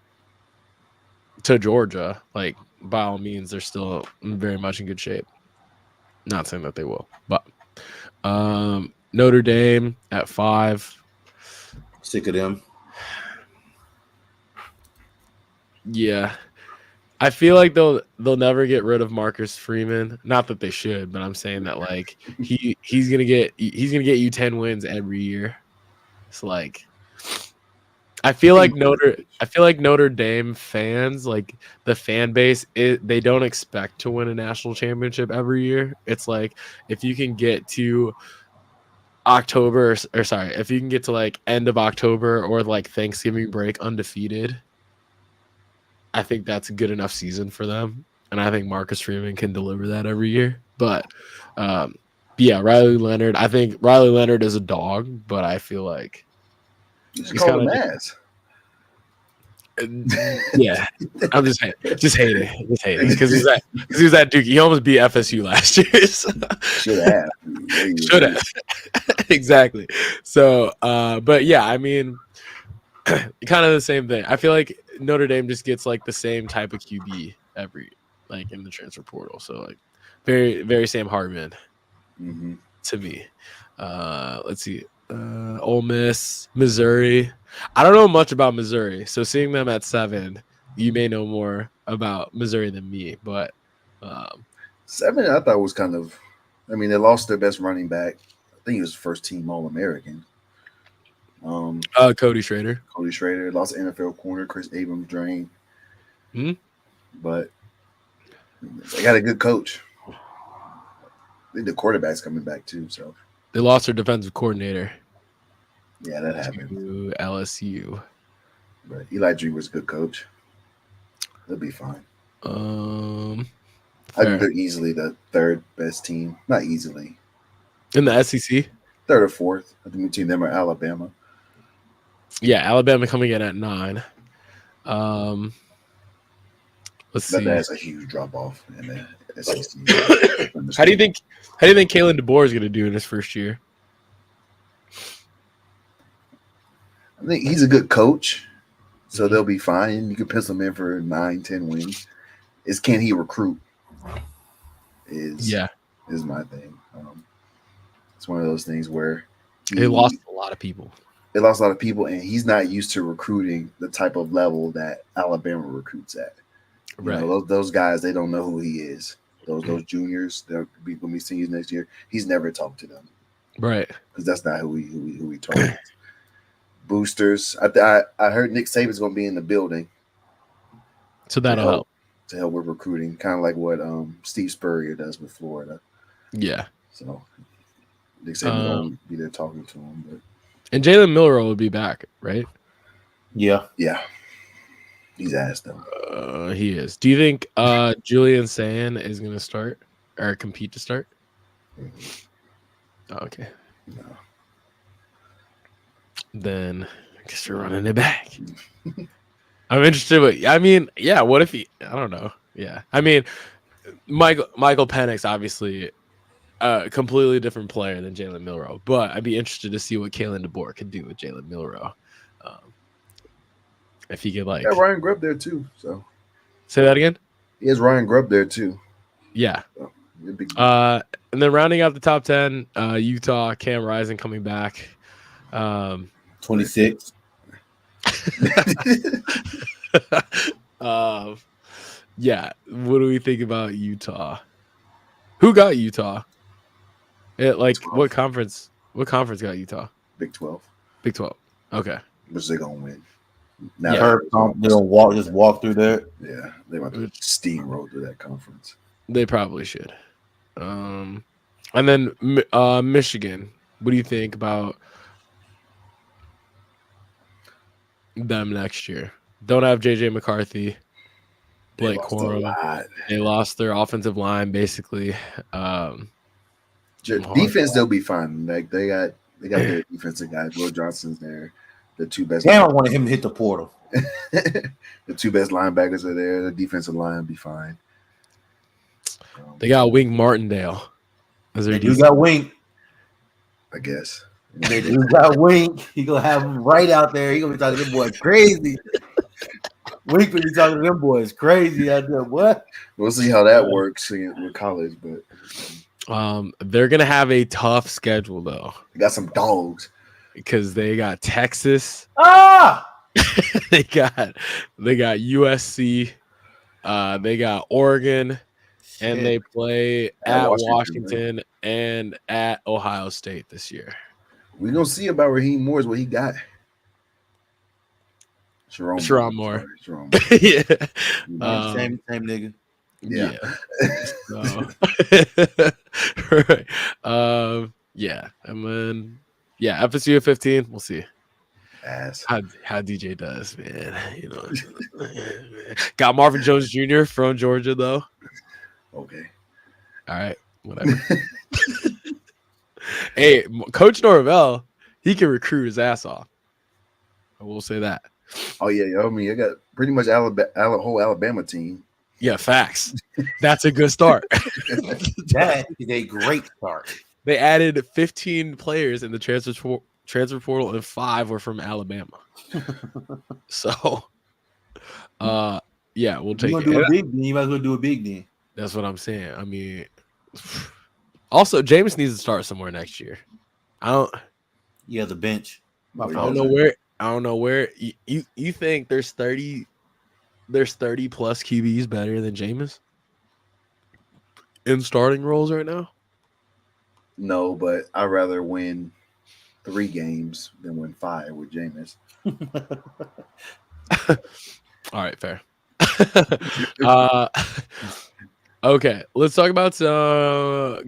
to Georgia, like by all means, they're still very much in good shape. Not saying that they will, but Notre Dame at 5. Sick of them. Yeah. I feel like they'll never get rid of Marcus Freeman. Not that they should, but I'm saying that like he's gonna get you 10 wins every year. It's like I feel like Notre Dame fans, like the fan base, they don't expect to win a national championship every year. It's like if you can get to October, or sorry, if you can get to like end of October or like Thanksgiving break undefeated, I think that's a good enough season for them. And I think Marcus Freeman can deliver that every year. But yeah, Riley Leonard. I think Riley Leonard is a dog, but I feel like he's kind of yeah. I'm just hating because he was at Duke. He almost beat FSU last year. So. Should have. Exactly. So, but yeah, I mean, kind of the same thing. I feel like Notre Dame just gets like the same type of QB every like in the transfer portal. So like very, very Sam Hartman to me. Let's see. Ole Miss, Missouri. I don't know much about Missouri, so seeing them at 7, you may know more about Missouri than me. But 7, I thought was kind of. I mean, they lost their best running back. I think he was first team All American. Cody Schrader. Lost the NFL corner, Chris Abrams drained. But they got a good coach. I think the quarterback's coming back too. So they lost their defensive coordinator. Yeah, that happened. To LSU. But Eli Drew was a good coach. They'll be fine. I think they're easily the 3rd best team. Not easily. In the SEC? 3rd or 4th. I think between them or Alabama. Yeah, Alabama coming in at 9. Let's see. That's a huge drop off in the SEC. How do you think Kalen DeBoer is going to do in his first year? I think he's a good coach, so they'll be fine. You can pencil him in for 9-10 wins. Can he recruit? Is my thing. It's one of those things where they lost a lot of people. They lost a lot of people, and he's not used to recruiting the type of level that Alabama recruits at. Right. You know, those guys, they don't know who he is. Those juniors, they'll be going to be seniors next year. He's never talked to them. Right. Because that's not who he targets. Boosters. I heard Nick Saban's going to be in the building. So that'll help. To help with recruiting, kind of like what Steve Spurrier does with Florida. Yeah. So Nick Saban going to be there talking to him. But. And Jalen Milroe will be back, right? Yeah. Yeah. He's asked though. He is. Do you think Julian Sand is going to start or compete to start? Oh, okay. No. Then I guess we're running it back. I'm interested. But I mean, yeah. What if he? I don't know. Yeah. I mean, Michael Penix obviously a completely different player than Jalen Milroe, but I'd be interested to see what Kalen DeBoer could do with Jalen Milroe. If he could like Ryan Grubb there too. So say that again. He has Ryan Grubb there too. Yeah. So, and then rounding out the top 10, Utah, Cam Rising coming back. 26. Yeah. What do we think about Utah? Who got Utah? What conference? What conference got Utah? Big 12. Big 12. Okay. Which they gonna win. Now they're gonna walk through there. Yeah, they might steamroll through that conference. They probably should. And then Michigan. What do you think about them next year. Don't have JJ McCarthy, Blake lost a Corum. lot. They lost their offensive line basically. Defense, they'll be fine. Like they got their defensive guys. Will Johnson's there. The two best. Damn, I wanted him to hit the portal. The two best linebackers are there. The defensive line will be fine. They got Wink Martindale. They do got Wink. I guess. They do got Wink. He gonna have him right out there. He gonna be talking to them boys crazy. Wink will be talking to them boys crazy out there. What? We'll see how that works with college, but they're gonna have a tough schedule though. they got some dogs because they got Texas. they got USC. They got Oregon. Shit. And they play at Washington right? and at Ohio State this year. We're going to see about Raheem Moore's what he got. Sharon Moore. Yeah. Same nigga. Yeah. Right. Yeah. And then, FSU at 15. We'll see. Ass. How DJ does, man. Got Marvin Jones Jr. from Georgia, though. Okay. All right. Whatever. Hey, Coach Norvell, he can recruit his ass off. I will say that. Oh, yeah. I mean, I got pretty much whole Alabama team. Yeah, facts. That's a good start. That is a great start. They added 15 players in the transfer portal, and 5 were from Alabama. So, we'll take it. You might as well do a big then. That's what I'm saying. I mean, also, Jameis needs to start somewhere next year. Yeah, the bench. I don't know where. You think there's 30 plus QBs better than Jameis in starting roles right now? No, but I'd rather win 3 games than win 5 with Jameis. All right, fair. Okay, let's talk about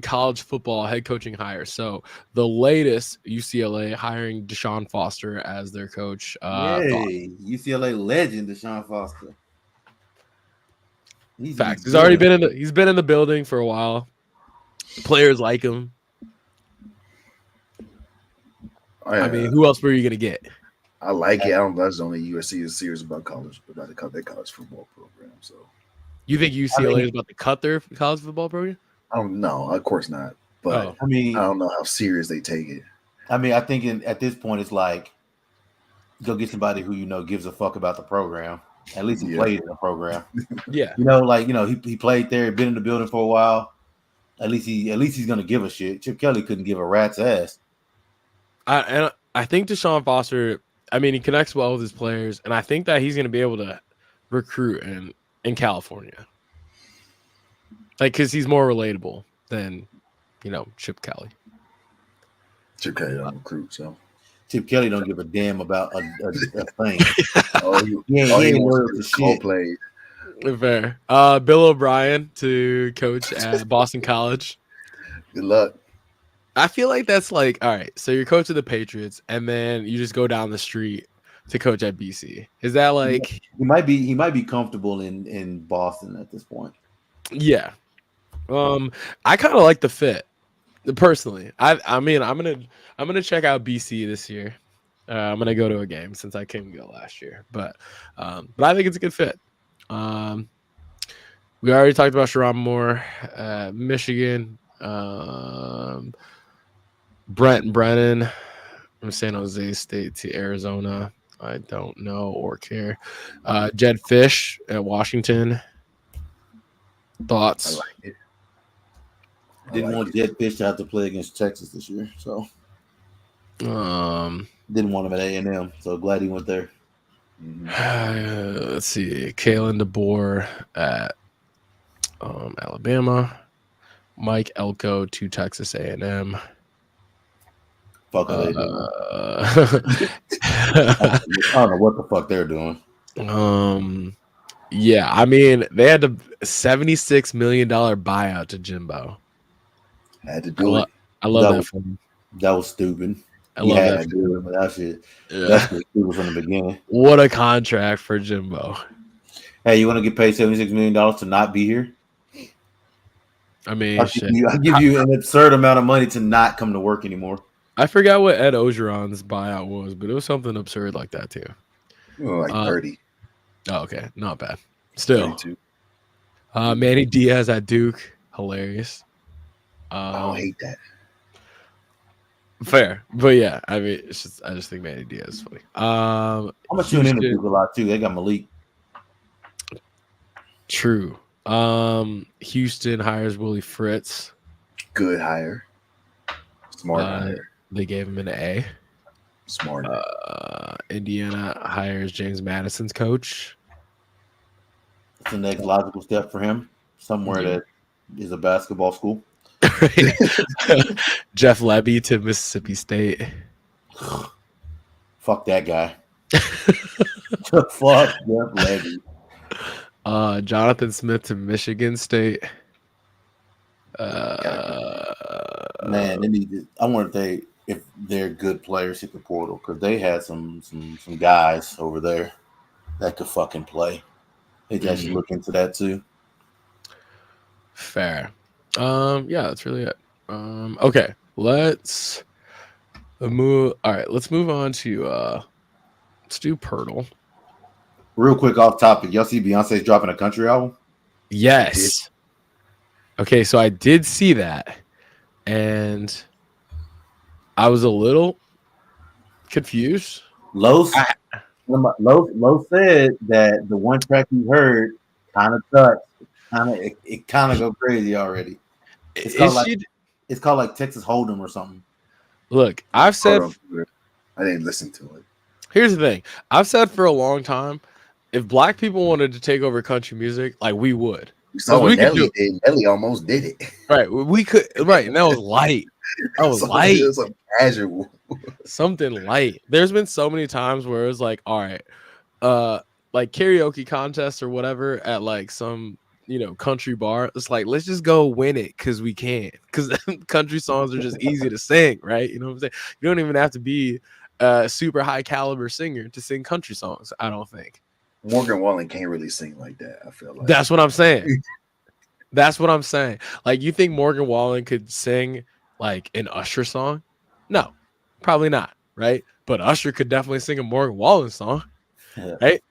college football head coaching hires. So the latest, UCLA hiring Deshaun Foster as their coach. UCLA legend Deshaun Foster. Facts. He's been in the building for a while. Players like him. I mean, who else were you gonna get? I like it. I don't. That's only USC is serious about their college football program. So. You think UCLA is about to cut their college football program? I don't know. Of course not. But I don't know how serious they take it. I mean, I think at this point it's like go get somebody who gives a fuck about the program. At least he played in the program. Yeah. He played there, been in the building for a while. At least he's gonna give a shit. Chip Kelly couldn't give a rat's ass. I think Deshaun Foster, I mean, he connects well with his players, and I think that he's gonna be able to recruit in California. Like, because he's more relatable than, Chip Kelly. Chip Kelly don't recruit, so. Chip Kelly don't give a damn about a thing. He wants to shit. Play. Fair. Bill O'Brien to coach at Boston College. Good luck. I feel like that's like, all right, so you're coaching the Patriots, and then you just go down the street to coach at BC. Is that like he might be comfortable in Boston at this point? Yeah. I kind of like the fit personally. I mean, I'm gonna check out BC this year. I'm gonna go to a game since I couldn't go last year, but I think it's a good fit. We already talked about Sharon Moore, Michigan, Brent Brennan from San Jose State to Arizona. I don't know or care. Jed Fish at Washington. Thoughts? I like it. Didn't want Jed Fish to have to play against Texas this year, so didn't want him at A&M. So glad he went there. Let's see, Kalen DeBoer at Alabama. Mike Elko to Texas A&M. Fuck are they doing? I don't know what the fuck they're doing. Yeah, I mean, they had a $76 million buyout to Jimbo. Had to do it. I love that for him. That was stupid. I You love had that. to do it, but that shit Yeah. stupid from the beginning. What a contract for Jimbo. Hey, you want to get paid $76 million to not be here? I mean, shit. I'll give you an absurd amount of money to not come to work anymore. I forgot what Ed Ogeron's buyout was, but it was something absurd like that too. Like 30, Oh, okay, not bad. Still, 32. Manny Diaz at Duke, hilarious. I don't hate that. Fair, but yeah, I mean, I just think Manny Diaz is funny. I'm gonna tune in to Duke a lot too. They got Malik. True. Houston hires Willie Fritz. Good hire. Smart hire. They gave him an A. Smart. Indiana hires James Madison's coach. It's the next logical step for him. Somewhere that is a basketball school. Jeff Lebby to Mississippi State. Fuck that guy. Fuck Jeff Lebby. Jonathan Smith to Michigan State. Man, they need to, I wonder if they're good players hit the portal, because they had some guys over there that could fucking play. They just look into that too. Fair. Yeah, that's really it. Okay, let's move. All right, let's move on to let's do Pirtle. Real quick off topic, y'all see Beyonce's dropping a country album? Yes. Okay, so I did see that, and I was a little confused. Lowe said that the one track he heard kind of touched, it kind of go crazy already. It's called like Texas Hold'em or something. Look, I've said I didn't listen to it. Here's the thing. I've said for a long time, if black people wanted to take over country music, like we would. We saw what Nelly did. Nelly almost did it. Right. We could. Right. And that was light. That was light. It was like casual. Something light. There's been so many times where it was like, all right, like karaoke contest or whatever at like some, country bar. It's like, let's just go win it because we can. Because country songs are just easy to sing, right? You know what I'm saying? You don't even have to be a super high caliber singer to sing country songs, I don't think. Morgan Wallen can't really sing like that, I feel like. That's what I'm saying. That's what I'm saying. Like, you think Morgan Wallen could sing like an Usher song? No, probably not, right? But Usher could definitely sing a Morgan Wallen song, right?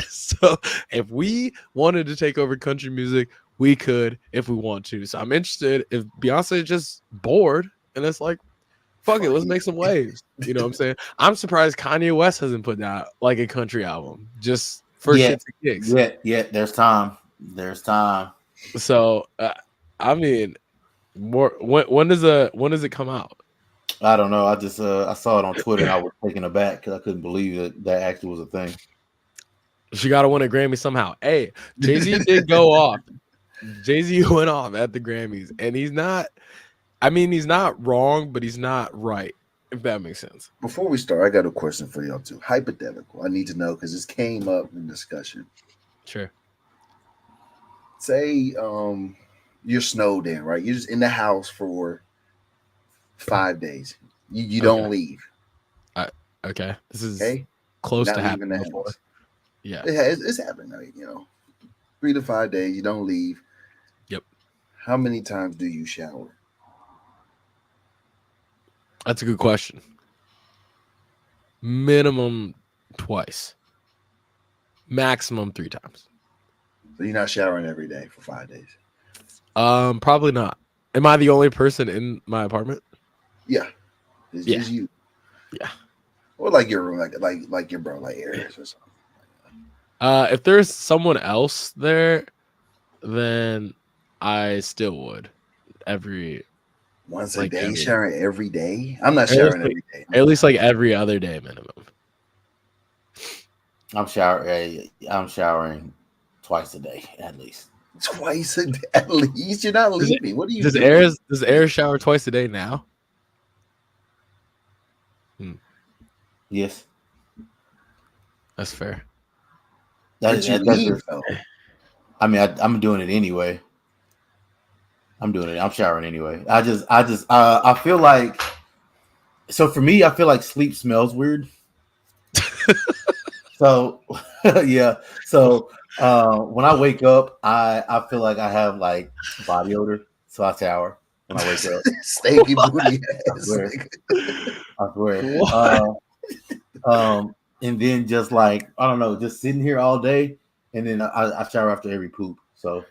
So if we wanted to take over country music, we could if we want to. So I'm interested if Beyonce is just bored and it's like, fuck it, let's make some waves. You know what I'm saying? I'm surprised Kanye West hasn't put out like a country album just for shits and gigs. Yeah, there's time. So I mean, when does it come out? I don't know. I just I saw it on Twitter and I was taken aback because I couldn't believe that actually was a thing. She got to win a Grammy somehow. Hey, Jay-Z did go off. Jay-Z went off at the Grammys, and he's not wrong, but he's not right, if that makes sense. Before we start, I got a question for y'all too. Hypothetical. I need to know because this came up in discussion. Sure. Say you're snowed in, right? You're just in the house for 5 days. You don't leave. Okay. This is close to happening before. Yeah. It's happened. I mean, 3 to 5 days, you don't leave. Yep. How many times do you shower? That's a good question. Minimum twice. Maximum 3 times. So you're not showering every day for 5 days? Probably not. Am I the only person in my apartment? Yeah. It's just you. Yeah. Or like your room, like your bro, like Aries or something. If there's someone else there, then I still would. Once a day, showering every day? I'm not showering every day. At least like every other day minimum. I'm showering twice a day at least. Twice a day at least? You're not leaving. What are you doing? Does Aries shower twice a day now? Yes. That's fair. I'm doing it anyway. I'm showering anyway. I feel like So for me, I feel like sleep smells weird. So yeah. So when I wake up, I feel like I have like body odor. So I shower when I wake up. Stanky booty I ass. swear. I swear. What? And then just like I don't know, just sitting here all day, and then I shower after every poop. So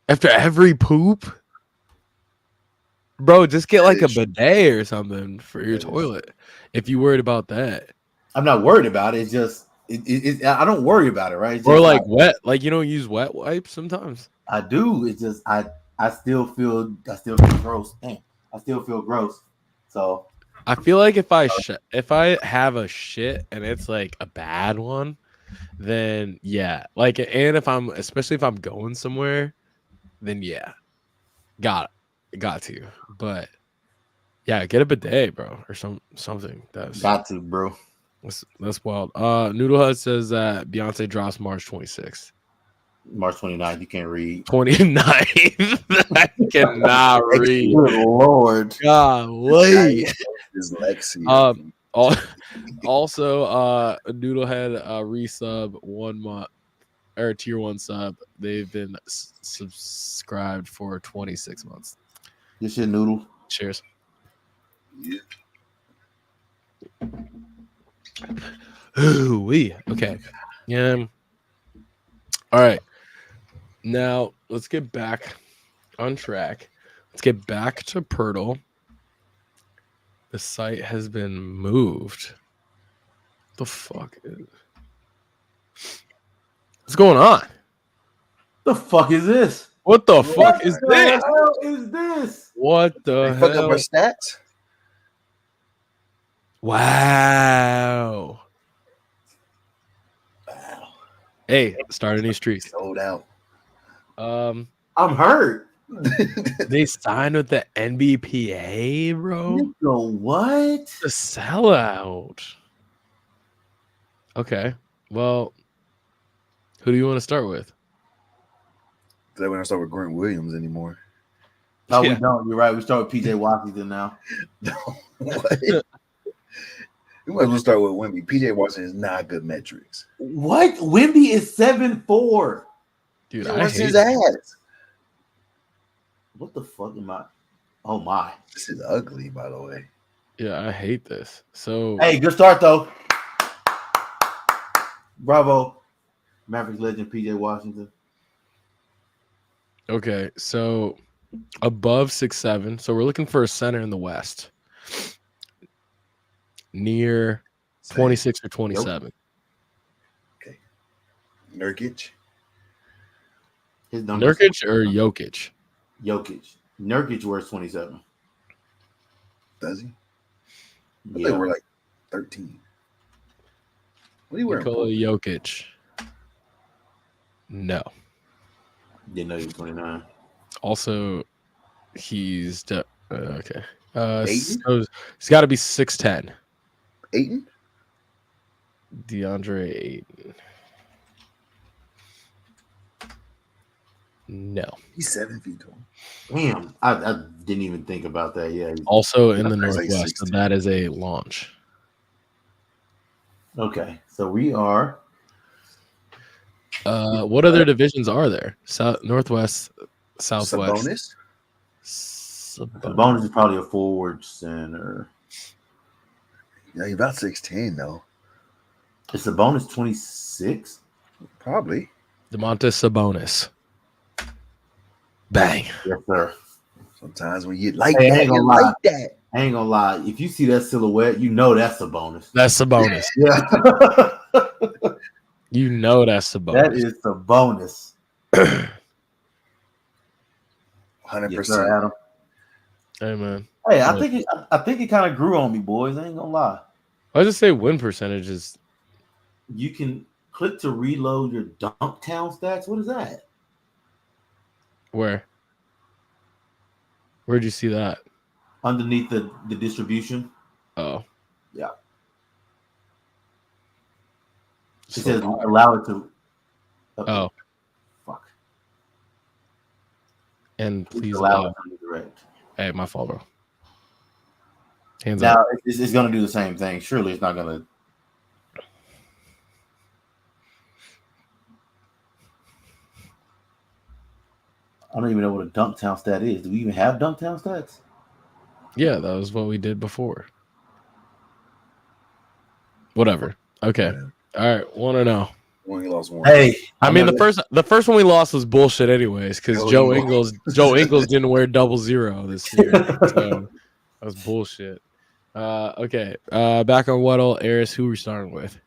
After every poop? Bro, just get That like a is true. bidet or something for your That is- toilet if you worried about that. I'm not worried about it. It's just I don't worry about it, right? It's Or just like like wet, like you don't use wet wipes sometimes. I do. It's just I still feel gross. Damn, I still feel gross. So I feel like if I have a shit and it's like a bad one, then yeah. Like and if I'm especially if I'm going somewhere, then yeah. Got to. But yeah, get a bidet, bro, or something. got to, bro. That's wild. Noodle Hut says that Beyonce drops March 26th. March 29th. You can't read. 29th. I cannot read. Good Lord. Golly. Dyslexia. Also, Noodlehead resub 1 month or tier 1 sub. They've been subscribed for 26 months. This shit noodle. Cheers. Yeah. Ooh-wee. Okay. Yeah. All right. Now let's get back on track. Let's get back to Pirtle. The site has been moved. The fuck is... What's going on? The fuck is this? What the fuck is the this? hell is this? What the They fuck up hell? our stats. Wow. Wow. Hey, start a new streak. Sold out. I'm hurt. They signed with the NBPA, bro. Nigga, what? The sellout. Okay. Well, who do you want to start with? They won't start with Grant Williams anymore. No, Yeah. we don't. You're right. We start with PJ Washington now. What? We might as well start with Wemby. PJ Washington is not good metrics. What? Wemby is 7'4". Dude, Yeah, I what's hate his ass? What the fuck am I? Oh my. This is ugly, by the way. Yeah, I hate this. So Hey, good start though. Bravo. Mavericks legend PJ Washington. okay, so above 6'7". So we're looking for a center in the West. Near 26 or 27. Okay. Nurkic. His number Nurkic or Jokic? Jokic. Nurkic wears 27. Does he? I Yeah. think we're like 13. What are you wearing? Nikola Jokic. No. Didn't know he was 29. Also, he's okay. Ayton? So he's got to be 6'10". Ayton? DeAndre Ayton. No. He's 7 feet tall. Damn. I didn't even think about that. Yeah. Also in the That's like Northwest, so 16. that is a launch. Okay. So we are. What other divisions are there? South, Northwest, Southwest. Sabonis? Sabonis is probably a forward center. Yeah, he's about 6'10", though. Is Sabonis 26? Probably. DeMontis Sabonis. Bang. Yes, sir. Sometimes when you like Hey, I that, ain't gonna you lie. like that. I ain't gonna lie. If you see that silhouette, you know that's a bonus. That's Sabonis. Yeah. You know that's Sabonis. That is the bonus. 100%. Yes, sir, Adam. Hey man. Hey, I think it kind of grew on me, boys. I ain't gonna lie. I just say win percentage is You can click to reload your dunk town stats. What is that? where? Where'd you see that? Underneath the distribution. Oh. Yeah. It So- says allow it to. oh, Fuck. and please allow allow. it to redirect. Hey, my fault, bro. Hands Now up. it's going to do the same thing. Surely it's not going to. I don't even know what a Dunktown stat is. Do we even have Dunktown stats? Yeah, that was what we did before. Whatever. Okay. Whatever. All right. 1-0. One, he lost one. Hey, I mean, the first one we lost was bullshit, anyways, because Joe Joe Ingles didn't wear 00 this year, so that was bullshit. Okay. Back on Weddle, Eris. Who are we starting with?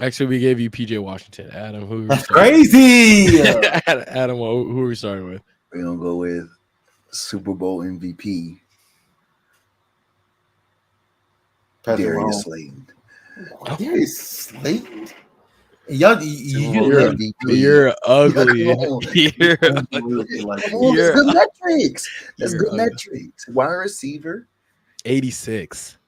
Actually, we gave you PJ Washington. Adam, who? That's crazy. Adam, who are we starting with? We're gonna go with Super Bowl MVP Darius Slayton. Darius Slayton. Y'all, you're ugly. You're good metrics. That's good metrics. Wide receiver, 86.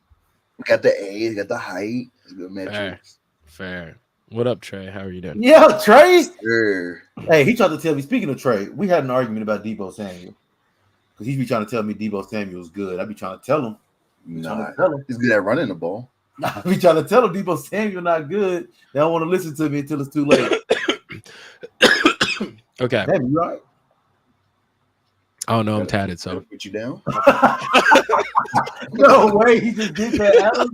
We got the age, got the height. That's good metrics. Fair. What up, Trey? How are you doing? Yeah, Trey. Sure. Hey, he tried to tell me. Speaking of Trey, we had an argument about Deebo Samuel because he'd be trying to tell me Deebo Samuel was good. I'd be trying to tell him. He's good at running the ball. I'd be trying to tell him Deebo Samuel not good. They don't want to listen to me until it's too late. Okay. Damn, you right? I don't know. I'm tatted, so put you down. No way. He just did that.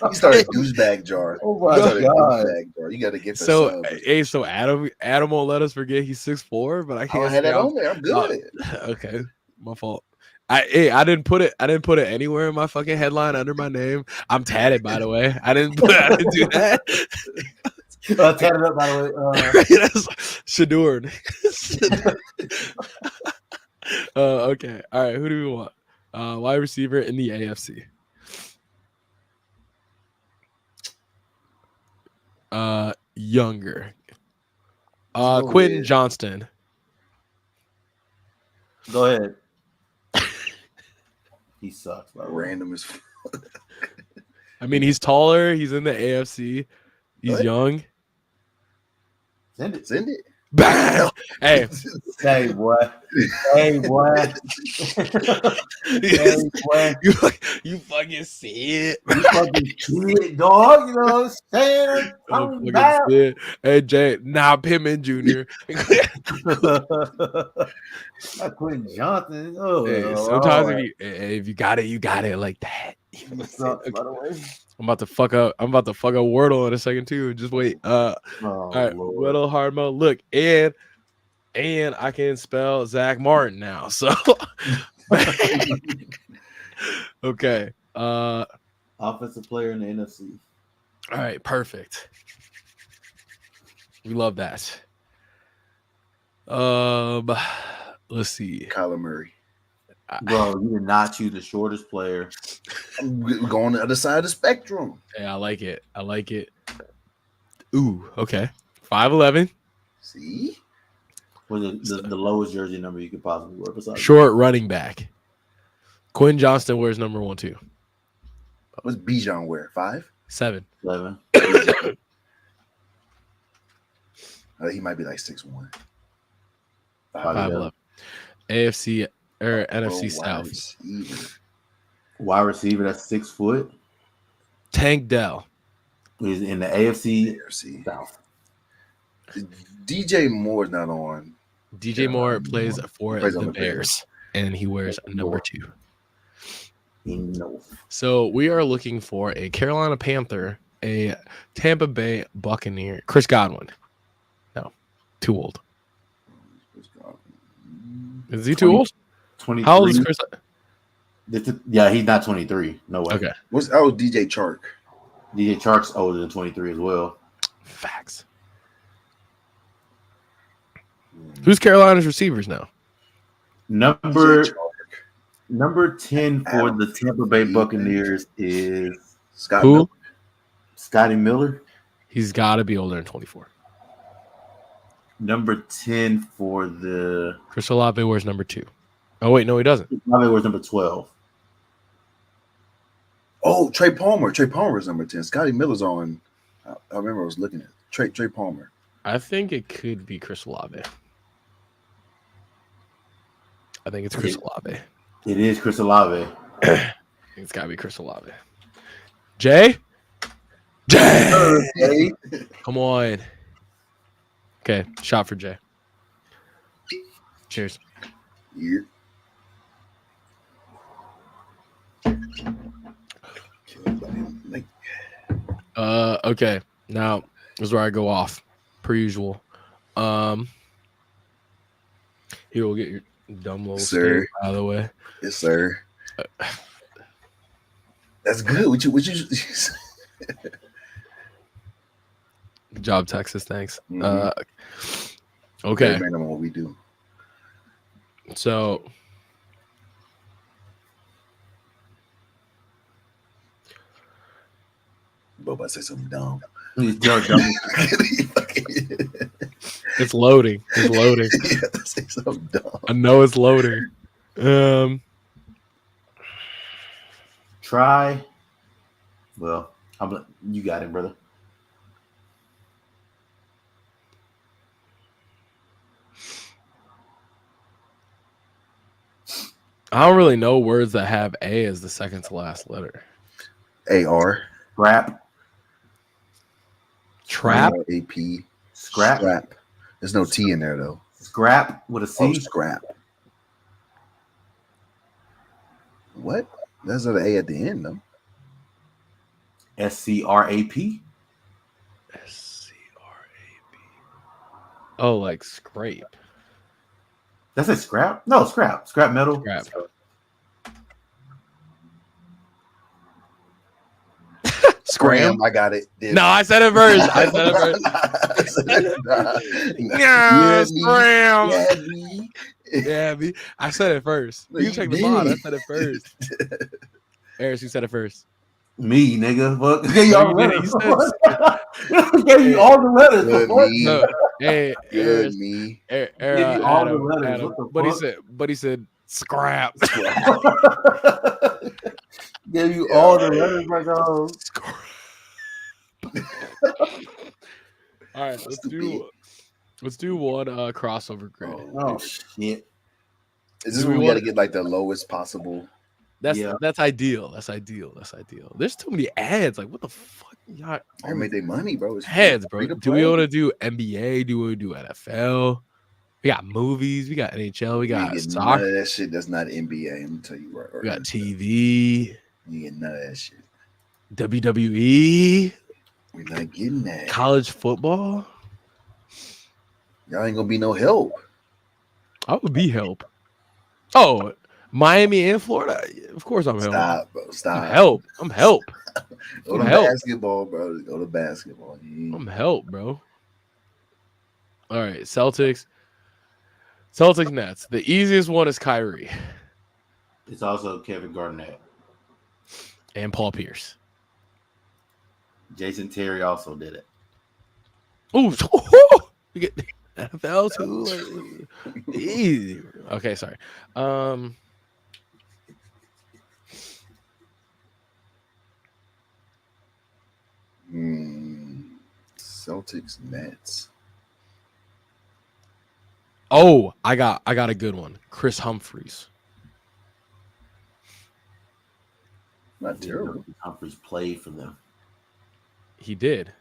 He started douchebag jar. Oh my god! You got to get the so. sub. Hey, so Adam won't let us forget he's 6'4", but I can't. I had that on there. I'm good. Okay, my fault. I didn't put it anywhere in my fucking headline under my name. I'm tatted, by the way. I didn't do that. Tatted up, by the way. That's Shadur. Okay. All right. Who do we want? Wide receiver in the AFC. Younger. Quentin Johnston. Go ahead. He sucks. Random as fuck. I mean, he's taller. He's in the AFC. He's young. Send it. Bam! Hey. Hey, what? Hey, what? Hey, what? You fucking see it. You fucking see it, dog. You know what I'm saying? Hey, Jay. Nah, Pittman Jr. Not Quentin Johnson. Oh, hey, sometimes if you got it, you got it like that. Sucks, by the way. I'm about to fuck up Wordle in a second too. Just wait. All right, Wordle hard mode. Look, and I can spell Zach Martin now. So okay. Offensive player in the NFC. All right, perfect. We love that. Let's see. Kyler Murray. Bro, you did not choose the shortest player. I'm going on the other side of the spectrum. Yeah, I like it. Ooh, okay. 5'11". See? Was the lowest jersey number you could possibly wear besides short running back. Quentin Johnston wears number 1 too. What's Bijan wear? 5? 7. 11. He might be like 6'1". 5'11". AFC or NFC South. Wide receiver that's 6 foot. Tank Dell. He's in the AFC South. DJ Moore's not on. DJ Moore plays for the Bears, and he wears number 2. No. So we are looking for a Carolina Panther, a Tampa Bay Buccaneer, Chris Godwin. No, too old. Is he too old? 23. How old is Chris? Yeah, he's not 23. No way. Okay. What's DJ Chark? DJ Chark's older than 23 as well. Facts. Who's Carolina's receivers now? Number 10 for the Tampa Bay Buccaneers is Who? Scotty Miller. He's got to be older than 24. Number 10 for the Chris Olave wears number 2. Oh wait, no, he doesn't. Olave wears number 12. Oh, Trey Palmer. Trey Palmer is number 10. Scotty Miller's on. I remember I was looking at. Trey Palmer. I think it could be Chris Olave. I think it's Chris Olave. It is Chris Olave. It's got to be Chris Olave. Jay? Hey. Come on. Okay, shot for Jay. Cheers. Yeah. Okay. Now this is where I go off, per usual. Here we'll get your dumb little Sir. state out of the way. Yes, sir. That's good. Would you Good job, Texas. Thanks. Mhm. Okay. Man, on what we do. So Boba say something dumb. it's loading. It's loading. Yeah, say something dumb. I know it's loading. Try. Well, you got it, brother. I don't really know words that have A as the second to last letter. AR. Trap. AP. Scrap. There's no T in there though. Scrap with a C. Oh, scrap. What? There's an A at the end though. SCRAP. SCRAP. Oh, like scrape. That's a scrap? No, scrap. Scrap metal. Scrap. Scram. I got it. No, I said it first. Yeah, scram. Yeah, me. I said it first. No, You you check the did. mod. I said it first. Harris, you said it first. Me, nigga. Fuck. Gave you No, all the you didn't. letters. You Gave you all the letters. Good What? me. No, hey, Good Harris, me. Give you all the Adam, letters. Adam. What the But he said scrap. Gave you all the letters, my dog. All right, let's do one crossover grid. Oh shit. Is this where we got to get like the lowest possible? That's ideal. That's ideal. There's too many ads. Like, what the fuck? Y'all I made their money, bro. It's heads, bro. free to Do we play. want to do NBA? Do we do NFL? We got movies. We got NHL. We You got get none soccer. of that shit. That's not NBA. I'm gonna tell you right. We got TV. You get none of that shit. WWE. We're not getting that. College football. Y'all ain't gonna be no help. I would be help. Oh, Miami and Florida. Of course, I'm help. Stop, bro. Stop. I'm help. Go to help. basketball, bro. Go to basketball. I'm help, bro. All right, Celtics, Nets. The easiest one is Kyrie It's also Kevin Garnett. and Paul Pierce. Jason Terry also did it. Ooh, you get NFL too. Easy. Okay, sorry. Celtics, Nets. Oh, I got a good one. Chris Humphries. Not terrible. Humphries played for them. He did.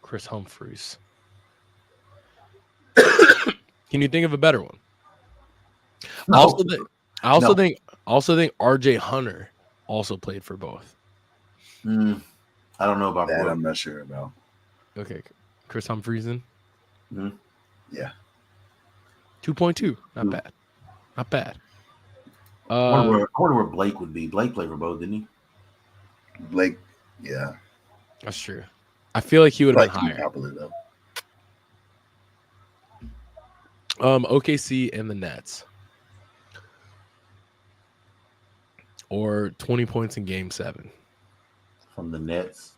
Chris Humphries. Can you think of a better one? No. I also think RJ Hunter also played for both. I don't know about That Brooke. I'm not sure about. Okay, Chris Humphries in. Yeah. 2.2. Not bad. Not bad. I wonder where Blake would be. Blake played for both, didn't he? Blake, yeah. That's true. I feel like he would have Like been higher. popular though. OKC and the Nets. Or 20 points in game 7. From the Nets.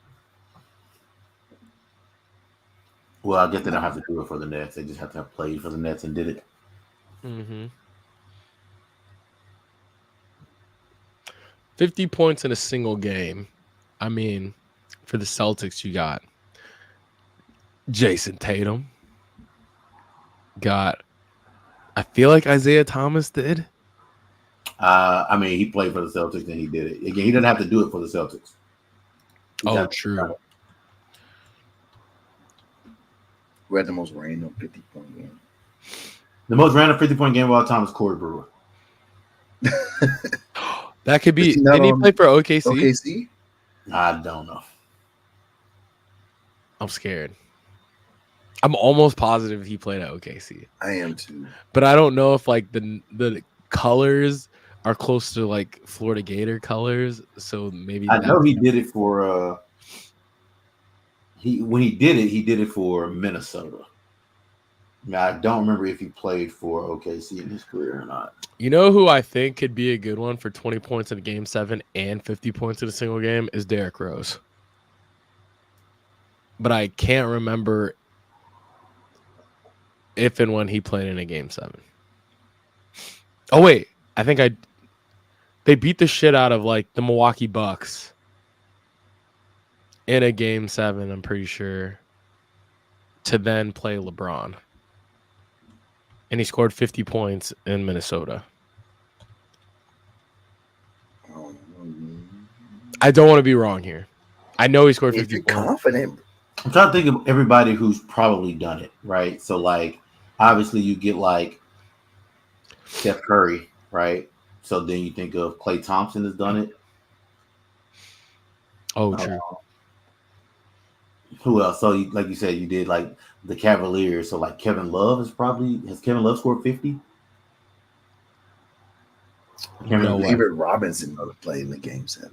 Well, I guess they don't have to do it for the Nets. They just have to have played for the Nets and did it. Mm-hmm. 50 points in a single game. I mean, For the Celtics, you got Jason Tatum. Got, I feel like Isaiah Thomas did. I mean, he played for the Celtics and he did it. Again, he doesn't have to do it for the Celtics. Oh, true. Who had the most random 50-point game? The most random 50-point game of all time is Corey Brewer. That could be. Is he not Didn't he on play for OKC? OKC? I don't know. I'm scared. I'm almost positive he played at OKC. I am too. But I don't know if like the colors are close to like Florida Gator colors. So maybe I know he did it for when he did it for Minnesota. Now, I don't remember if he played for OKC in his career or not. You know who I think could be a good one for 20 points in a game 7 and 50 points in a single game is Derrick Rose. But I can't remember if and when he played in a game 7. Oh wait, I think they beat the shit out of like the Milwaukee Bucks in a game 7, I'm pretty sure, to then play LeBron. And he scored 50 points in Minnesota. I don't want to be wrong here. I know he scored 50 If you're points. confident. I'm trying to think of everybody who's probably done it, right? So, like, obviously you get like Steph Curry, right? So then you think of Klay Thompson has done it. Oh, true. Who else? So, like you said, you did like the Cavaliers. So, like Kevin Love has Kevin Love scored 50? No way. David Robinson played in the game 7.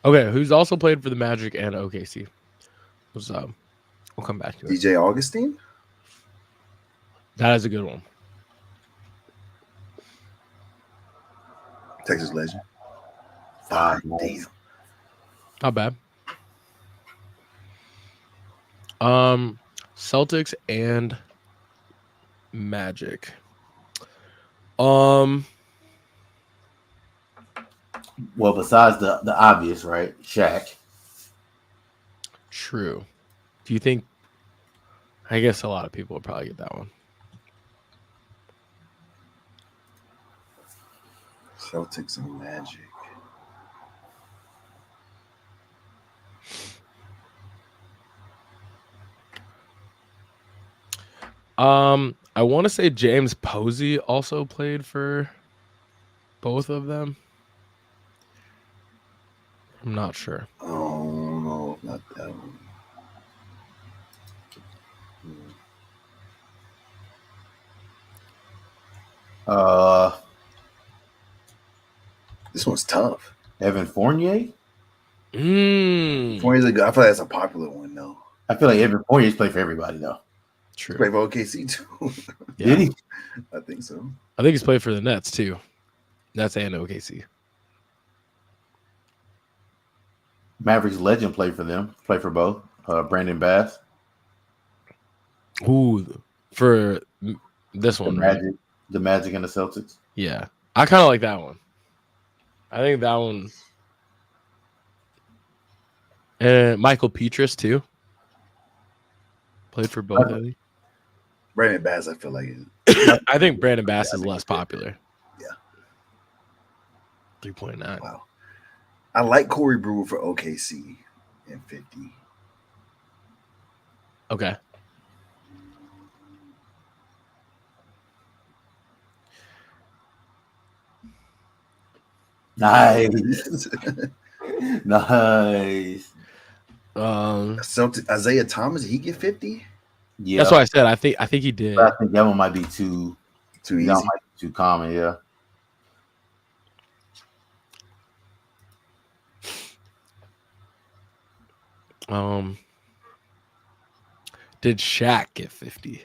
Okay, who's also played for the Magic and OKC? We'll come back to it. DJ Augustine? That is a good one. Texas legend. Damn. Not bad. Celtics and Magic. Well, besides the obvious, right? Shaq. True. Do you think? I guess a lot of people would probably get that one. Celtics and Magic. I want to say James Posey also played for both of them. I'm not sure. Oh no, not that one. This one's tough. Evan Fournier. Fournier's a good. I feel like that's a popular one though. I feel like Evan Fournier's played for everybody though. True. He played for OKC too. Yeah. Did he? I think so. I think he's played for the Nets too. Nets and OKC. Mavericks legend played for them. Played for both. Brandon Bass. Ooh, for this one, right? The Magic and the Celtics. Yeah, I kind of like that one. I think that one. And Michael Petrus too. Played for both of them. Brandon Bass, I feel like. I think Brandon Bass is less popular. Yeah. 3.9. Wow. I like Corey Brewer for OKC and 50. Okay. Nice. Nice. Isaiah Thomas, did he get 50? Yeah. That's what I said. I think he did. But I think that one might be too easy. That might be too common, yeah. Did Shaq get 50?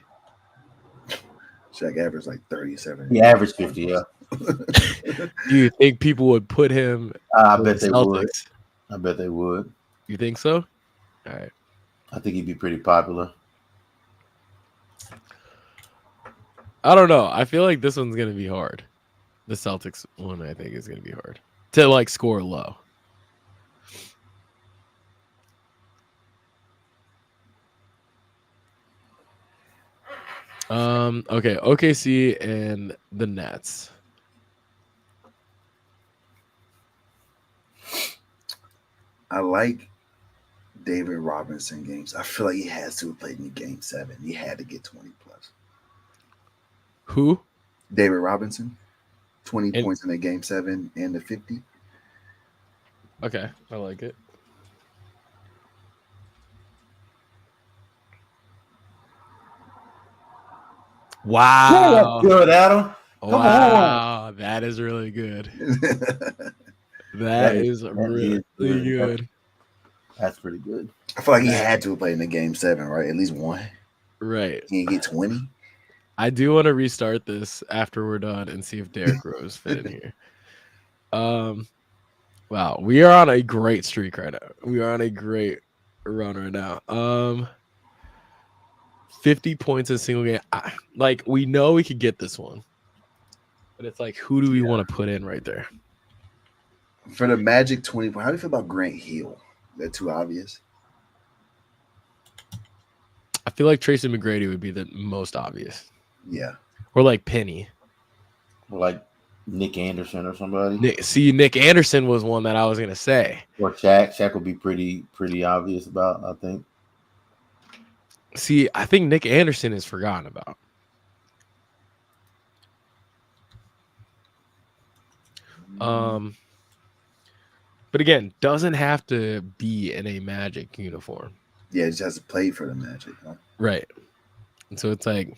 Shaq averaged like 37. He averaged 50, yeah. Do you think people would put him? I bet they Celtics? would. I bet they would. You think so? All right. I think he'd be pretty popular. I don't know. I feel like this one's gonna be hard. The Celtics one, I think, is going to be hard to like score low. Okay, OKC and the Nets. I like David Robinson games. I feel like he has to have played in Game 7. He had to get 20 plus. Who? David Robinson, 20 And- points in the Game 7 and the 50. Okay, I like it. Wow. That's good, Adam. Come Wow, that is really good. That is that really is good. good. That's pretty good. I feel like he had to have played in the Game 7, right? At least one. Right. He didn't get 20. I do want to restart this after we're done and see if Derrick Rose fit in here. Wow, we are on a great streak right now. We are on a great run right now. 50 points in a single game. Like, we know we could get this one, but it's like, who do we want to put in right there? For the Magic 20, how do you feel about Grant Hill? That too obvious? I feel like Tracy McGrady would be the most obvious, Yeah. or like Penny. Like Nick Anderson or somebody. Nick Anderson was one that I was gonna say. Or Shaq. Shaq would be pretty obvious about, I think. See, I think Nick Anderson is forgotten about. But again, doesn't have to be in a Magic uniform. Yeah, he just has to play for the Magic. Huh? Right. And so it's like,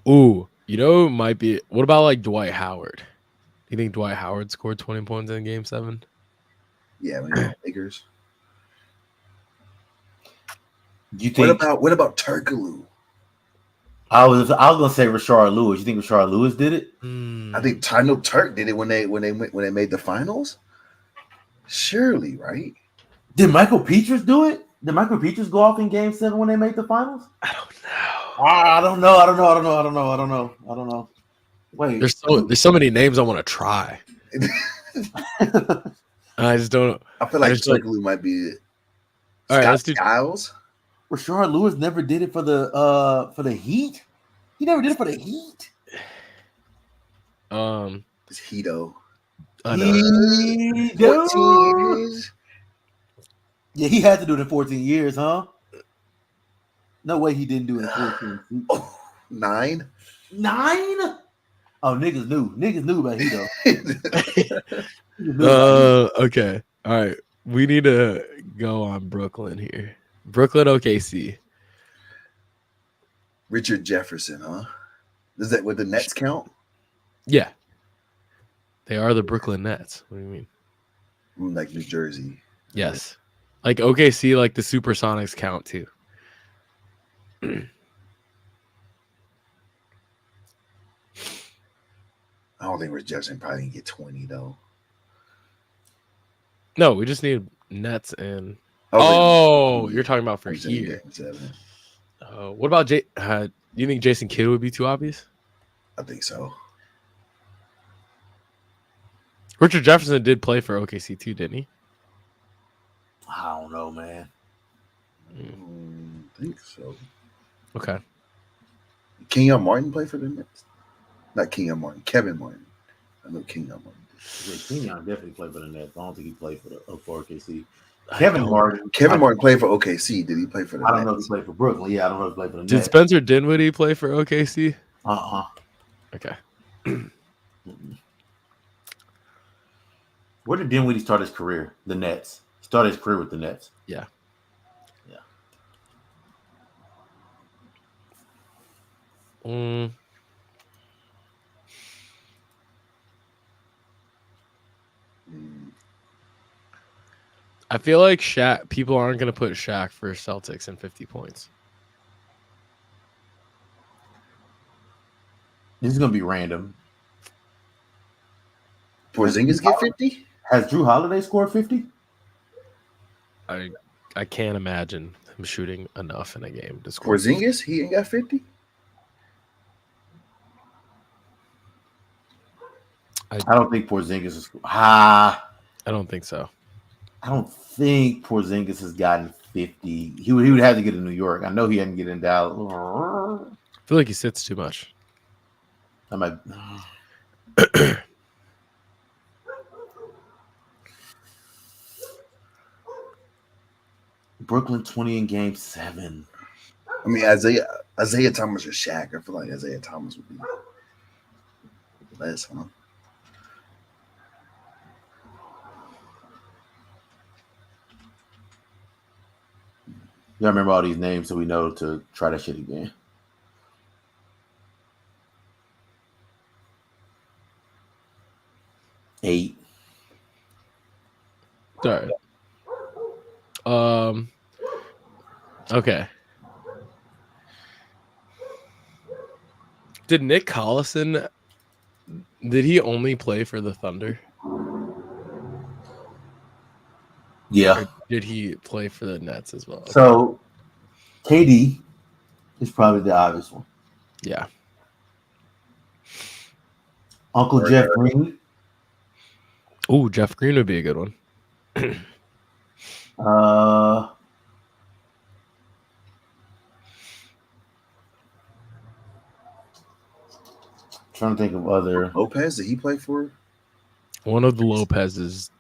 ooh, it might be. What about like Dwight Howard? Do you think Dwight Howard scored 20 points in Game 7? Yeah, when you're Lakers. You think? What about Turkoglu? I was gonna say Rashard Lewis. You think Rashard Lewis did it? I know Turk did it when they made the finals. Surely, right? Did Michael Petras do it? Did Michael Petras go off in Game 7 when they made the finals? I don't know. I don't know. Wait, There's so many names I want to try. I just don't. I feel like Turkoglu might be it. All right, let's do Skiles. Rashard Lewis never did it for the Heat. He never did it for the Heat. It's Hito. I know. 14 years. Yeah, he had to do it in 14 years, huh? No way he didn't do it in 14. Oh, 9? 9? Oh, niggas knew about Hito. Okay. All right. We need to go on Brooklyn here. Brooklyn, OKC. Richard Jefferson, huh? Does that with the Nets count? Yeah. They are the Brooklyn Nets. What do you mean? Like New Jersey. Yes. Like OKC, like the Supersonics count too. I don't think Rich Jefferson probably didn't get 20 though. No, we just need Nets and you're talking about for here. What about do you think Jason Kidd would be too obvious? I think so. Richard Jefferson did play for OKC too, didn't he? I don't know, man. I think so. Okay. Kenyon Martin play for the Nets? Not Kenyon Martin. Kevin Martin. I know Kenyon Martin. Yeah, Kenyon definitely played for the Nets. I don't think he played for OKC. Kevin Martin played for OKC. Did he play for the Nets? I don't know if he played for Brooklyn. Yeah, I don't know if he played for the Nets. Did Spencer Dinwiddie play for OKC? Okay. Where did Dinwiddie start his career? The Nets. Started his career with the Nets. Yeah. I feel like people aren't going to put Shaq for Celtics in 50 points. This is going to be random. Porzingis get 50? Has Drew Holiday scored 50? I can't imagine him shooting enough in a game to score. Porzingis? He ain't got 50? I don't think Porzingis is. I don't think so. I don't think Porzingis has gotten 50. He would have to get in New York. I know he hadn't get in Dallas. I feel like he sits too much. I might. Brooklyn 20 in game 7. I mean, Isaiah Thomas or Shaq. I feel like Isaiah Thomas would be less, huh? You gotta remember all these names so we know to try that shit again. Eight. All right. Okay. Did Nick Collison? Did he only play for the Thunder? Yeah. Or did he play for the Nets as well? Okay. So KD is probably the obvious one. Yeah. Uncle Jeff Green. Oh, Jeff Green would be a good one. Trying to think of other. Lopez, did he play for? One of the Lopez's.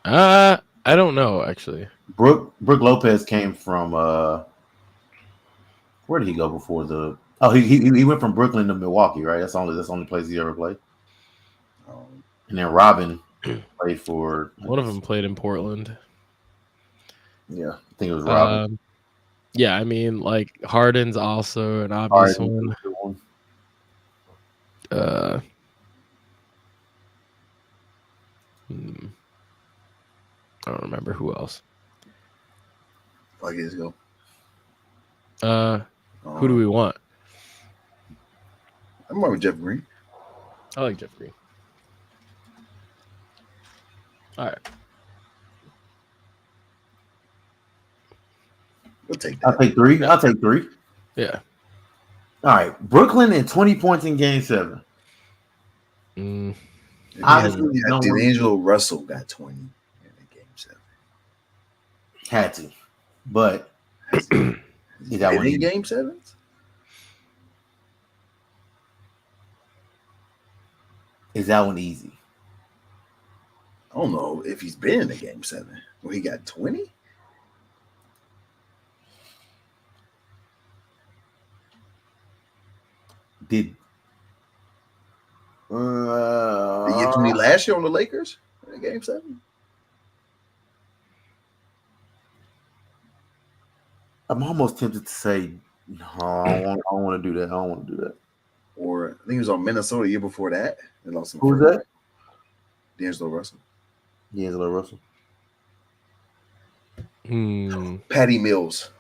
I don't know actually. Brooke Lopez came from where did he go before the? Oh, he went from Brooklyn to Milwaukee, right? That's the only place he ever played. And then Robin played for. One of them played in Portland. Yeah, I think it was Robin. Yeah, I mean, like Harden's also an obvious one. I don't remember who else. 5 years ago. Who do we want? I'm more with Jeff Green. I like Jeff Green. All right. We'll take that. I'll take 3. Yeah. All right. Brooklyn and 20 points in game 7. Honestly, D'Angelo Russell got 20 in game 7. Had to. But is that one in game 7s? Is that one easy? I don't know if he's been in a game 7 where he got 20. Did he get 20 last year on the Lakers in game 7? I'm almost tempted to say no. I don't want to do that. I don't want to do that. Or I think he was on Minnesota the year before that. They lost him. Who's that? D'Angelo Russell. D'Angelo Russell. Patty Mills.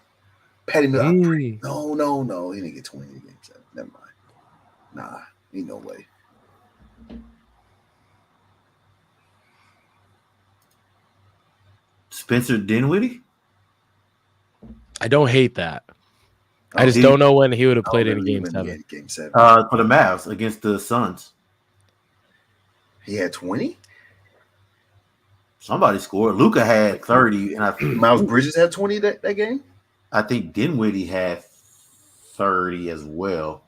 Patty Mills. No. He didn't get 20 in game 7. Never mind. Nah, ain't no way. Spencer Dinwiddie? I don't hate that. I just don't know when he would have played in game 7. Game 7. For the Mavs against the Suns. He had 20? Somebody scored. Luka had 30. And I think Miles Bridges had 20 that game? I think Dinwiddie had 30 as well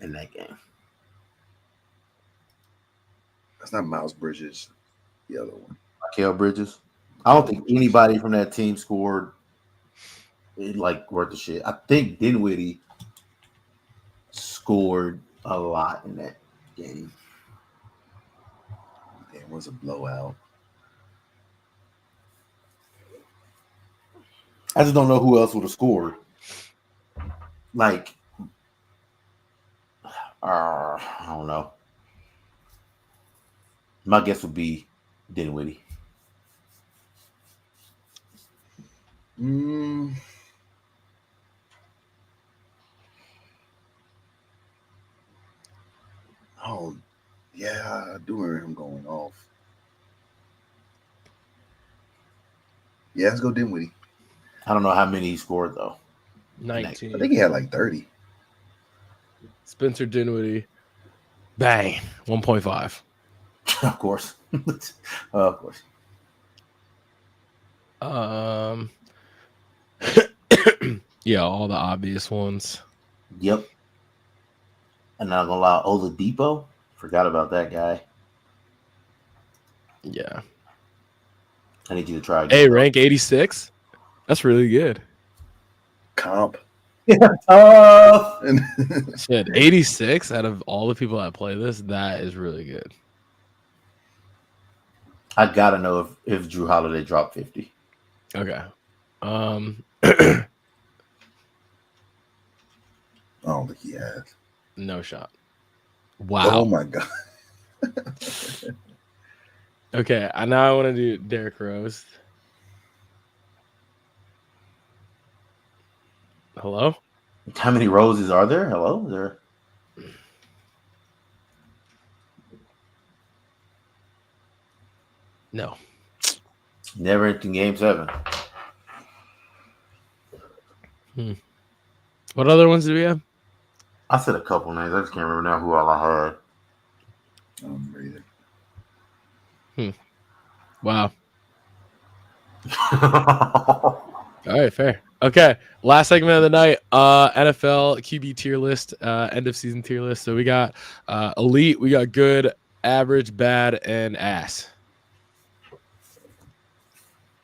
in that game. That's not Miles Bridges. The other one. Michael Bridges. I don't think anybody from that team scored like worth the shit. I think Dinwiddie scored a lot in that game. It was a blowout. I just don't know who else would have scored. Like, I don't know. My guess would be Dinwiddie. Oh, yeah, I do remember him going off. Yeah, let's go Dinwiddie. I don't know how many he scored, though. 19. I think he had like 30. Spencer Dinwiddie. Bang. 1.5. Of course. Of course. Yeah, all the obvious ones. Yep. And not gonna lie, Oladipo. Forgot about that guy. Yeah. I need you to try Hey, again. rank 86. That's really good. Comp. Oh, Shit, 86 out of all the people that play this, that is really good. I gotta know if Drew Holiday dropped 50. Okay. I don't think he has. No shot. Oh Wow. my god. Okay, now I want to do Derrick Rose. Hello? How many roses are there? Hello? There. No. Never in game 7. What other ones do we have? I said a couple names. I just can't remember now who all I had. I don't remember either. Wow. All right, fair. Okay, last segment of the night, NFL QB tier list, end of season tier list. So we got elite, we got good, average, bad, and ass.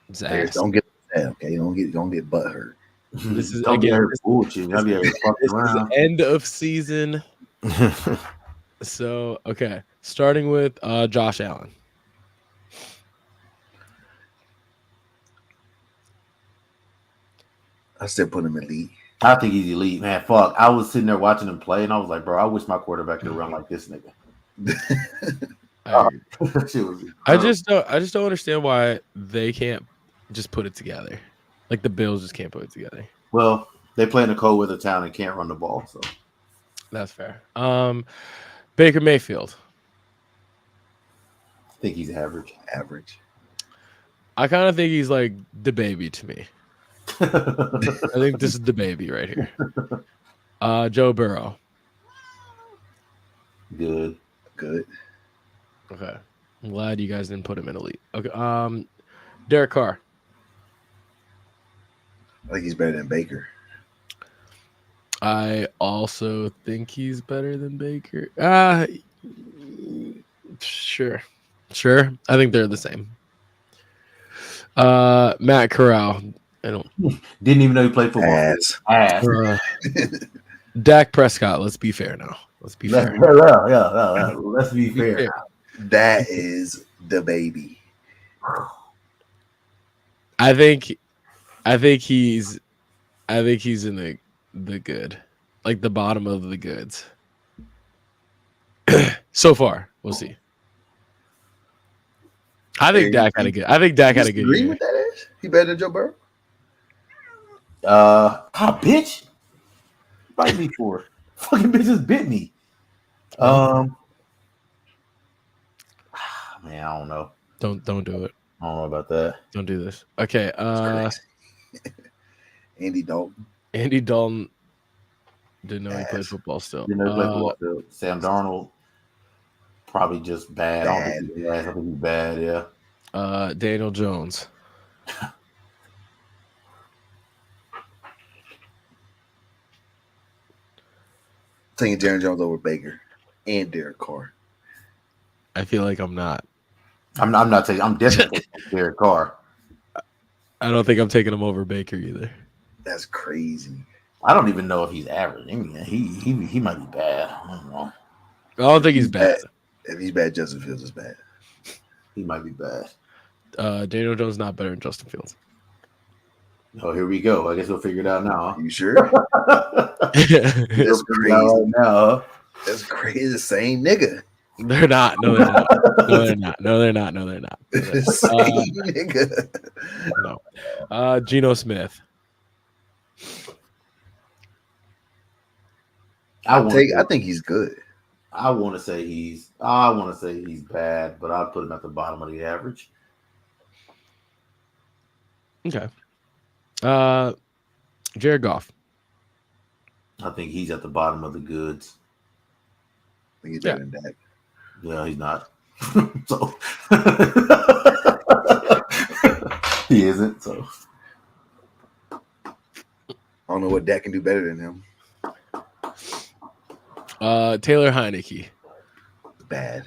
It's Players ass. don't get upset, okay? Don't get butt hurt. This is Don't again. be here bullshit. Y'all be here fucking This is around. end of season. So okay, starting with Josh Allen. I still put him elite. I think he's elite, man. Fuck. I was sitting there watching him play, and I was like, bro, I wish my quarterback could run like this nigga. That shit was I incredible. just don't understand why they can't just put it together. Like the Bills just can't put it together. Well, they play in a cold weather town and can't run the ball, so That's fair. Baker Mayfield. I think he's average. Average. I kind of think he's like the baby to me. I think this is the baby right here. Joe Burrow. Good. Good. Okay. I'm glad you guys didn't put him in elite. Okay. Derek Carr. I think he's better than Baker. I also think he's better than Baker. Sure. I think they're the same. Matt Corral. I don't. Didn't even know he played football. Ass. Dak Prescott. Let's be fair now. Let's be fair. Yeah. Let's be fair. That is the baby. I think he's in the good, like the bottom of the goods. So far, we'll see. I think Dak had a good. I think Dak had a good Agree year. with that? Is he better than Joe Burrow? Bitch. Bite me for it. Fucking bitches bit me. Man, I don't know. Don't do it. I don't know about that. Don't do this. Okay. Andy Dalton. Andy Dalton didn't know he played football still. Didn't know he played football still. Sam Darnold, probably just bad. I don't think he's bad. I think he's bad, yeah. Daniel Jones. Taking Darren Jones over Baker and Derek Carr. I feel like I'm not. I'm not taking. I'm definitely taking Derek Carr. I don't think I'm taking him over Baker either. That's crazy. I don't even know if he's average. I mean, he might be bad. I don't know. I don't think he's bad. If he's bad, Justin Fields is bad. He might be bad. Daniel Jones not better than Justin Fields. Oh, here we go. I guess we'll figure it out now. You sure? That's crazy. Right now. That's crazy. The same nigga. They're not. No, they're not. No, they're not. No, they're not. No, they're not. Same nigga. No. Geno Smith. I think he's good. I want to say he's bad, but I'll put him at the bottom of the average. Okay. Jared Goff. I think he's at the bottom of the goods. think he's better than Dak. Yeah, he's not. So he isn't. So I don't know what Dak can do better than him. Taylor Heineke. Bad.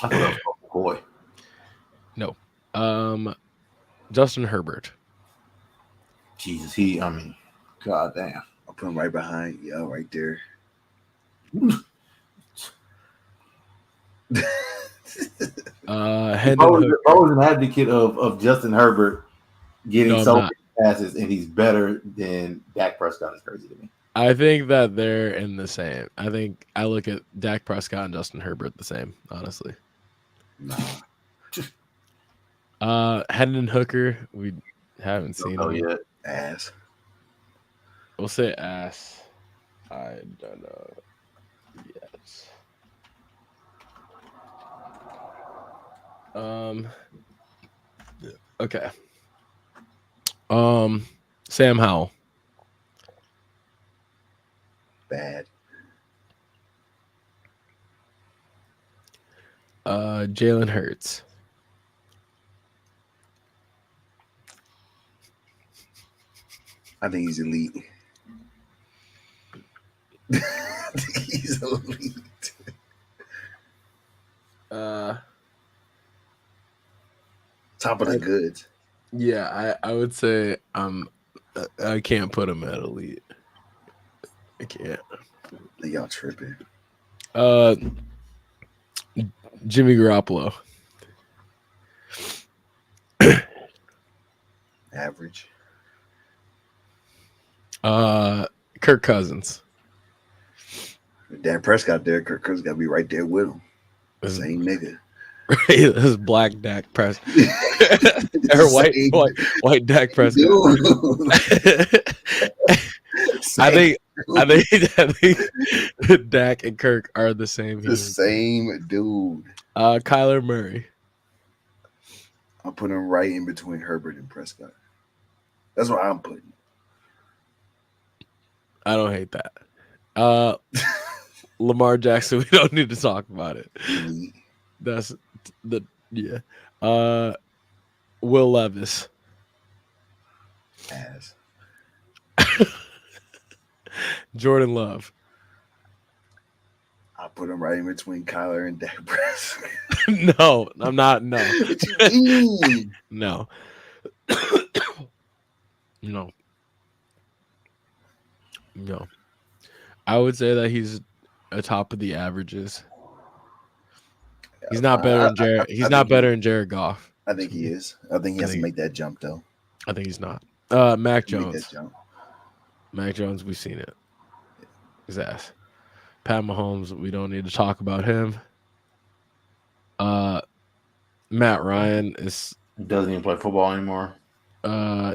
I thought that was a boy. No. Justin Herbert. Jesus, god damn. I'll put him right behind. Yeah, right there. Hendon I Hooker. was an advocate of Justin Herbert getting No, I'm so not. many passes, and he's better than Dak Prescott. Is crazy to me. I think that they're in the same. I think I look at Dak Prescott and Justin Herbert the same, honestly. Nah. Hendon Hooker, we haven't seen him yet. Ass. We'll say ass. I don't know yet. Okay. Sam Howell. Bad. Jalen Hurts. I think he's elite. He's elite. Top of the goods. Yeah, I would say I can't put him at elite. I can't. Y'all tripping. Jimmy Garoppolo. Average. Kirk Cousins. Dak Prescott there. Kirk Cousins got to be right there with him. Same nigga. Right, this is black Dak Prescott. Or white Dak Prescott. I think Dak and Kirk are the same. The same dude. Kyler Murray. I'll put him right in between Herbert and Prescott. That's what I'm putting. I don't hate that. Lamar Jackson, we don't need to talk about it. That's the Will Levis. Ass. Jordan Love. I'll put him right in between Kyler and Dak Prescott. No, I'm not. No. What you mean? No. No. No. I would say that he's atop of the averages. He's not better than Jared. He's not better than Jared Goff. I think he is. I think he has to make that jump though. I think he's not. Mac Jones. Mac Jones, we've seen it. His ass. Pat Mahomes, we don't need to talk about him. Matt Ryan doesn't even play football anymore.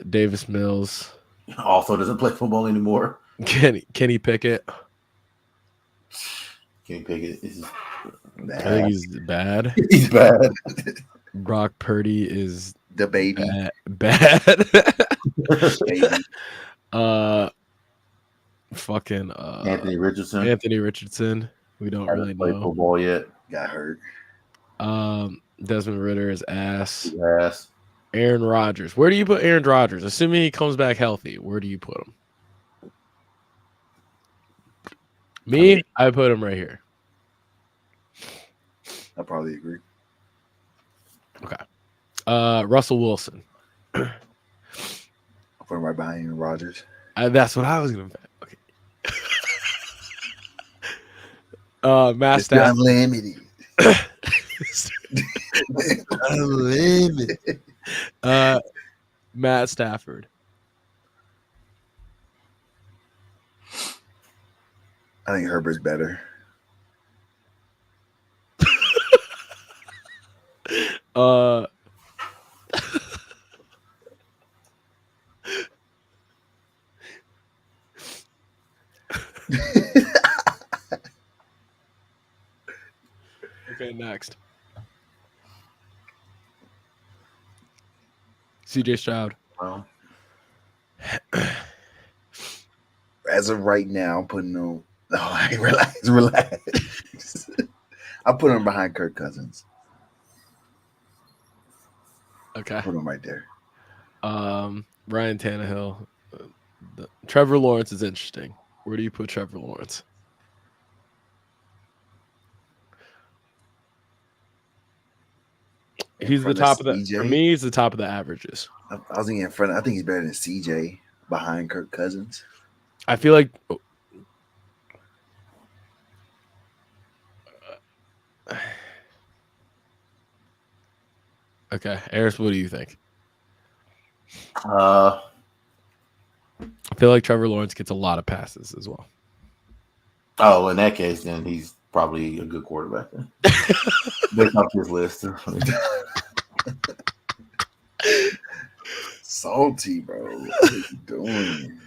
Davis Mills also doesn't play football anymore. Kenny Pickett. Kenny Pickett is bad. I think he's bad. He's bad. Brock Purdy is the baby. Bad. Baby. Fucking Anthony Richardson. We don't really play know. Football yet. Got hurt. Desmond Ridder is ass. Ass. Aaron Rodgers. Where do you put Aaron Rodgers? Assuming he comes back healthy, where do you put him? I put him right here. I probably agree. Okay. Russell Wilson. I'll put him right behind Aaron Rodgers. That's what I was gonna say. Okay. Matt Stafford. Unlimited. Unlimited. Matt Stafford. I think Herbert's better. Okay, next. CJ Stroud. Well, as of right now, I'm putting on. Oh, relax. I put him behind Kirk Cousins. Okay. Put him right there. Ryan Tannehill. Trevor Lawrence is interesting. Where do you put Trevor Lawrence? He's the top of the. For me, he's the top of the averages. I was thinking in front. I think he's better than CJ behind Kirk Cousins. I feel like. Okay, Eris, what do you think? I feel like Trevor Lawrence gets a lot of passes as well. Oh, in that case, then he's probably a good quarterback. Then. Based off his list. Salty, bro. What are you doing?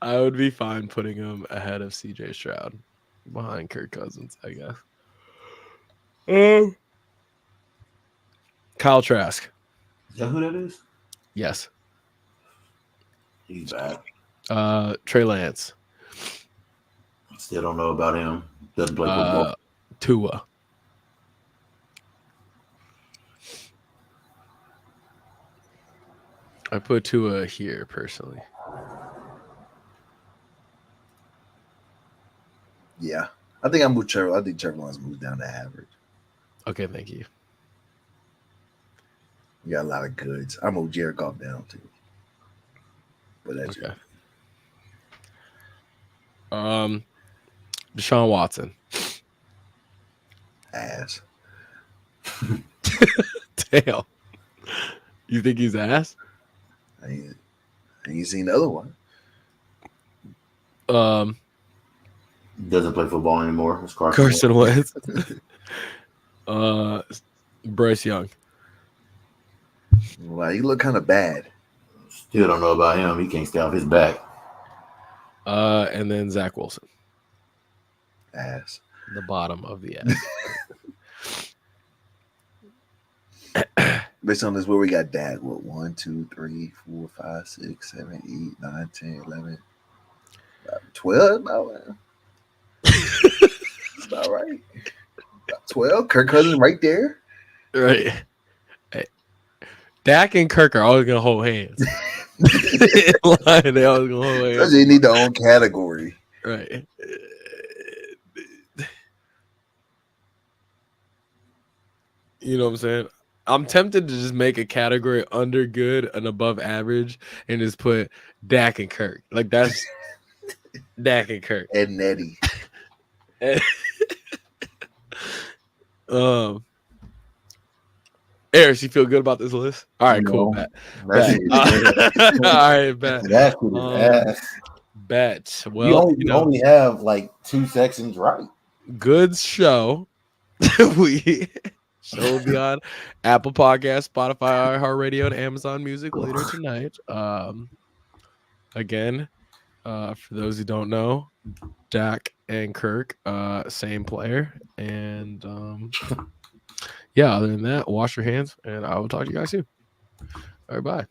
I would be fine putting him ahead of CJ Stroud, behind Kirk Cousins, I guess. Kyle Trask. Is that who that is? Yes. He's bad. Trey Lance. Still don't know about him. Doesn't play football. Tua. I put Tua here personally. Yeah. I think I moved Trevor. I think Trevor Lawrence moved down to average. Okay, thank you. We got a lot of goods. I moved Jared Goff down too. But that's okay. Deshaun Watson. Ass. Damn. You think he's ass? I ain't seen the other one. Doesn't play football anymore. It's Carson Wentz. Bryce Young. Wow, he look kind of bad. Still don't know about him. He can't stay off his back. And then Zach Wilson. Ass. The bottom of the ass. Based on this, where we got Dak, what 1, 2, 3, 4, 5, 6, 7, 8, 9, 10, 11, 12. About it's about right. About 12. Kirk Cousins right there. Right. Hey. Dak and Kirk are always gonna hold hands. They always gonna hold hands. They need their own category. Right. You know what I'm saying? I'm tempted to just make a category under good and above average and just put Dak and Kirk. Like that's Dak and Kirk. And Nettie. Eris, you feel good about this list? All right, cool. Bet. All right, bet. Bet. Well, you only have like 2 sections right. Goods show. We will be on Apple Podcasts, Spotify, iHeartRadio, and Amazon Music later tonight. Again, for those who don't know, Dak and Kirk, same player. And yeah, other than that, wash your hands, and I will talk to you guys soon. All right, bye.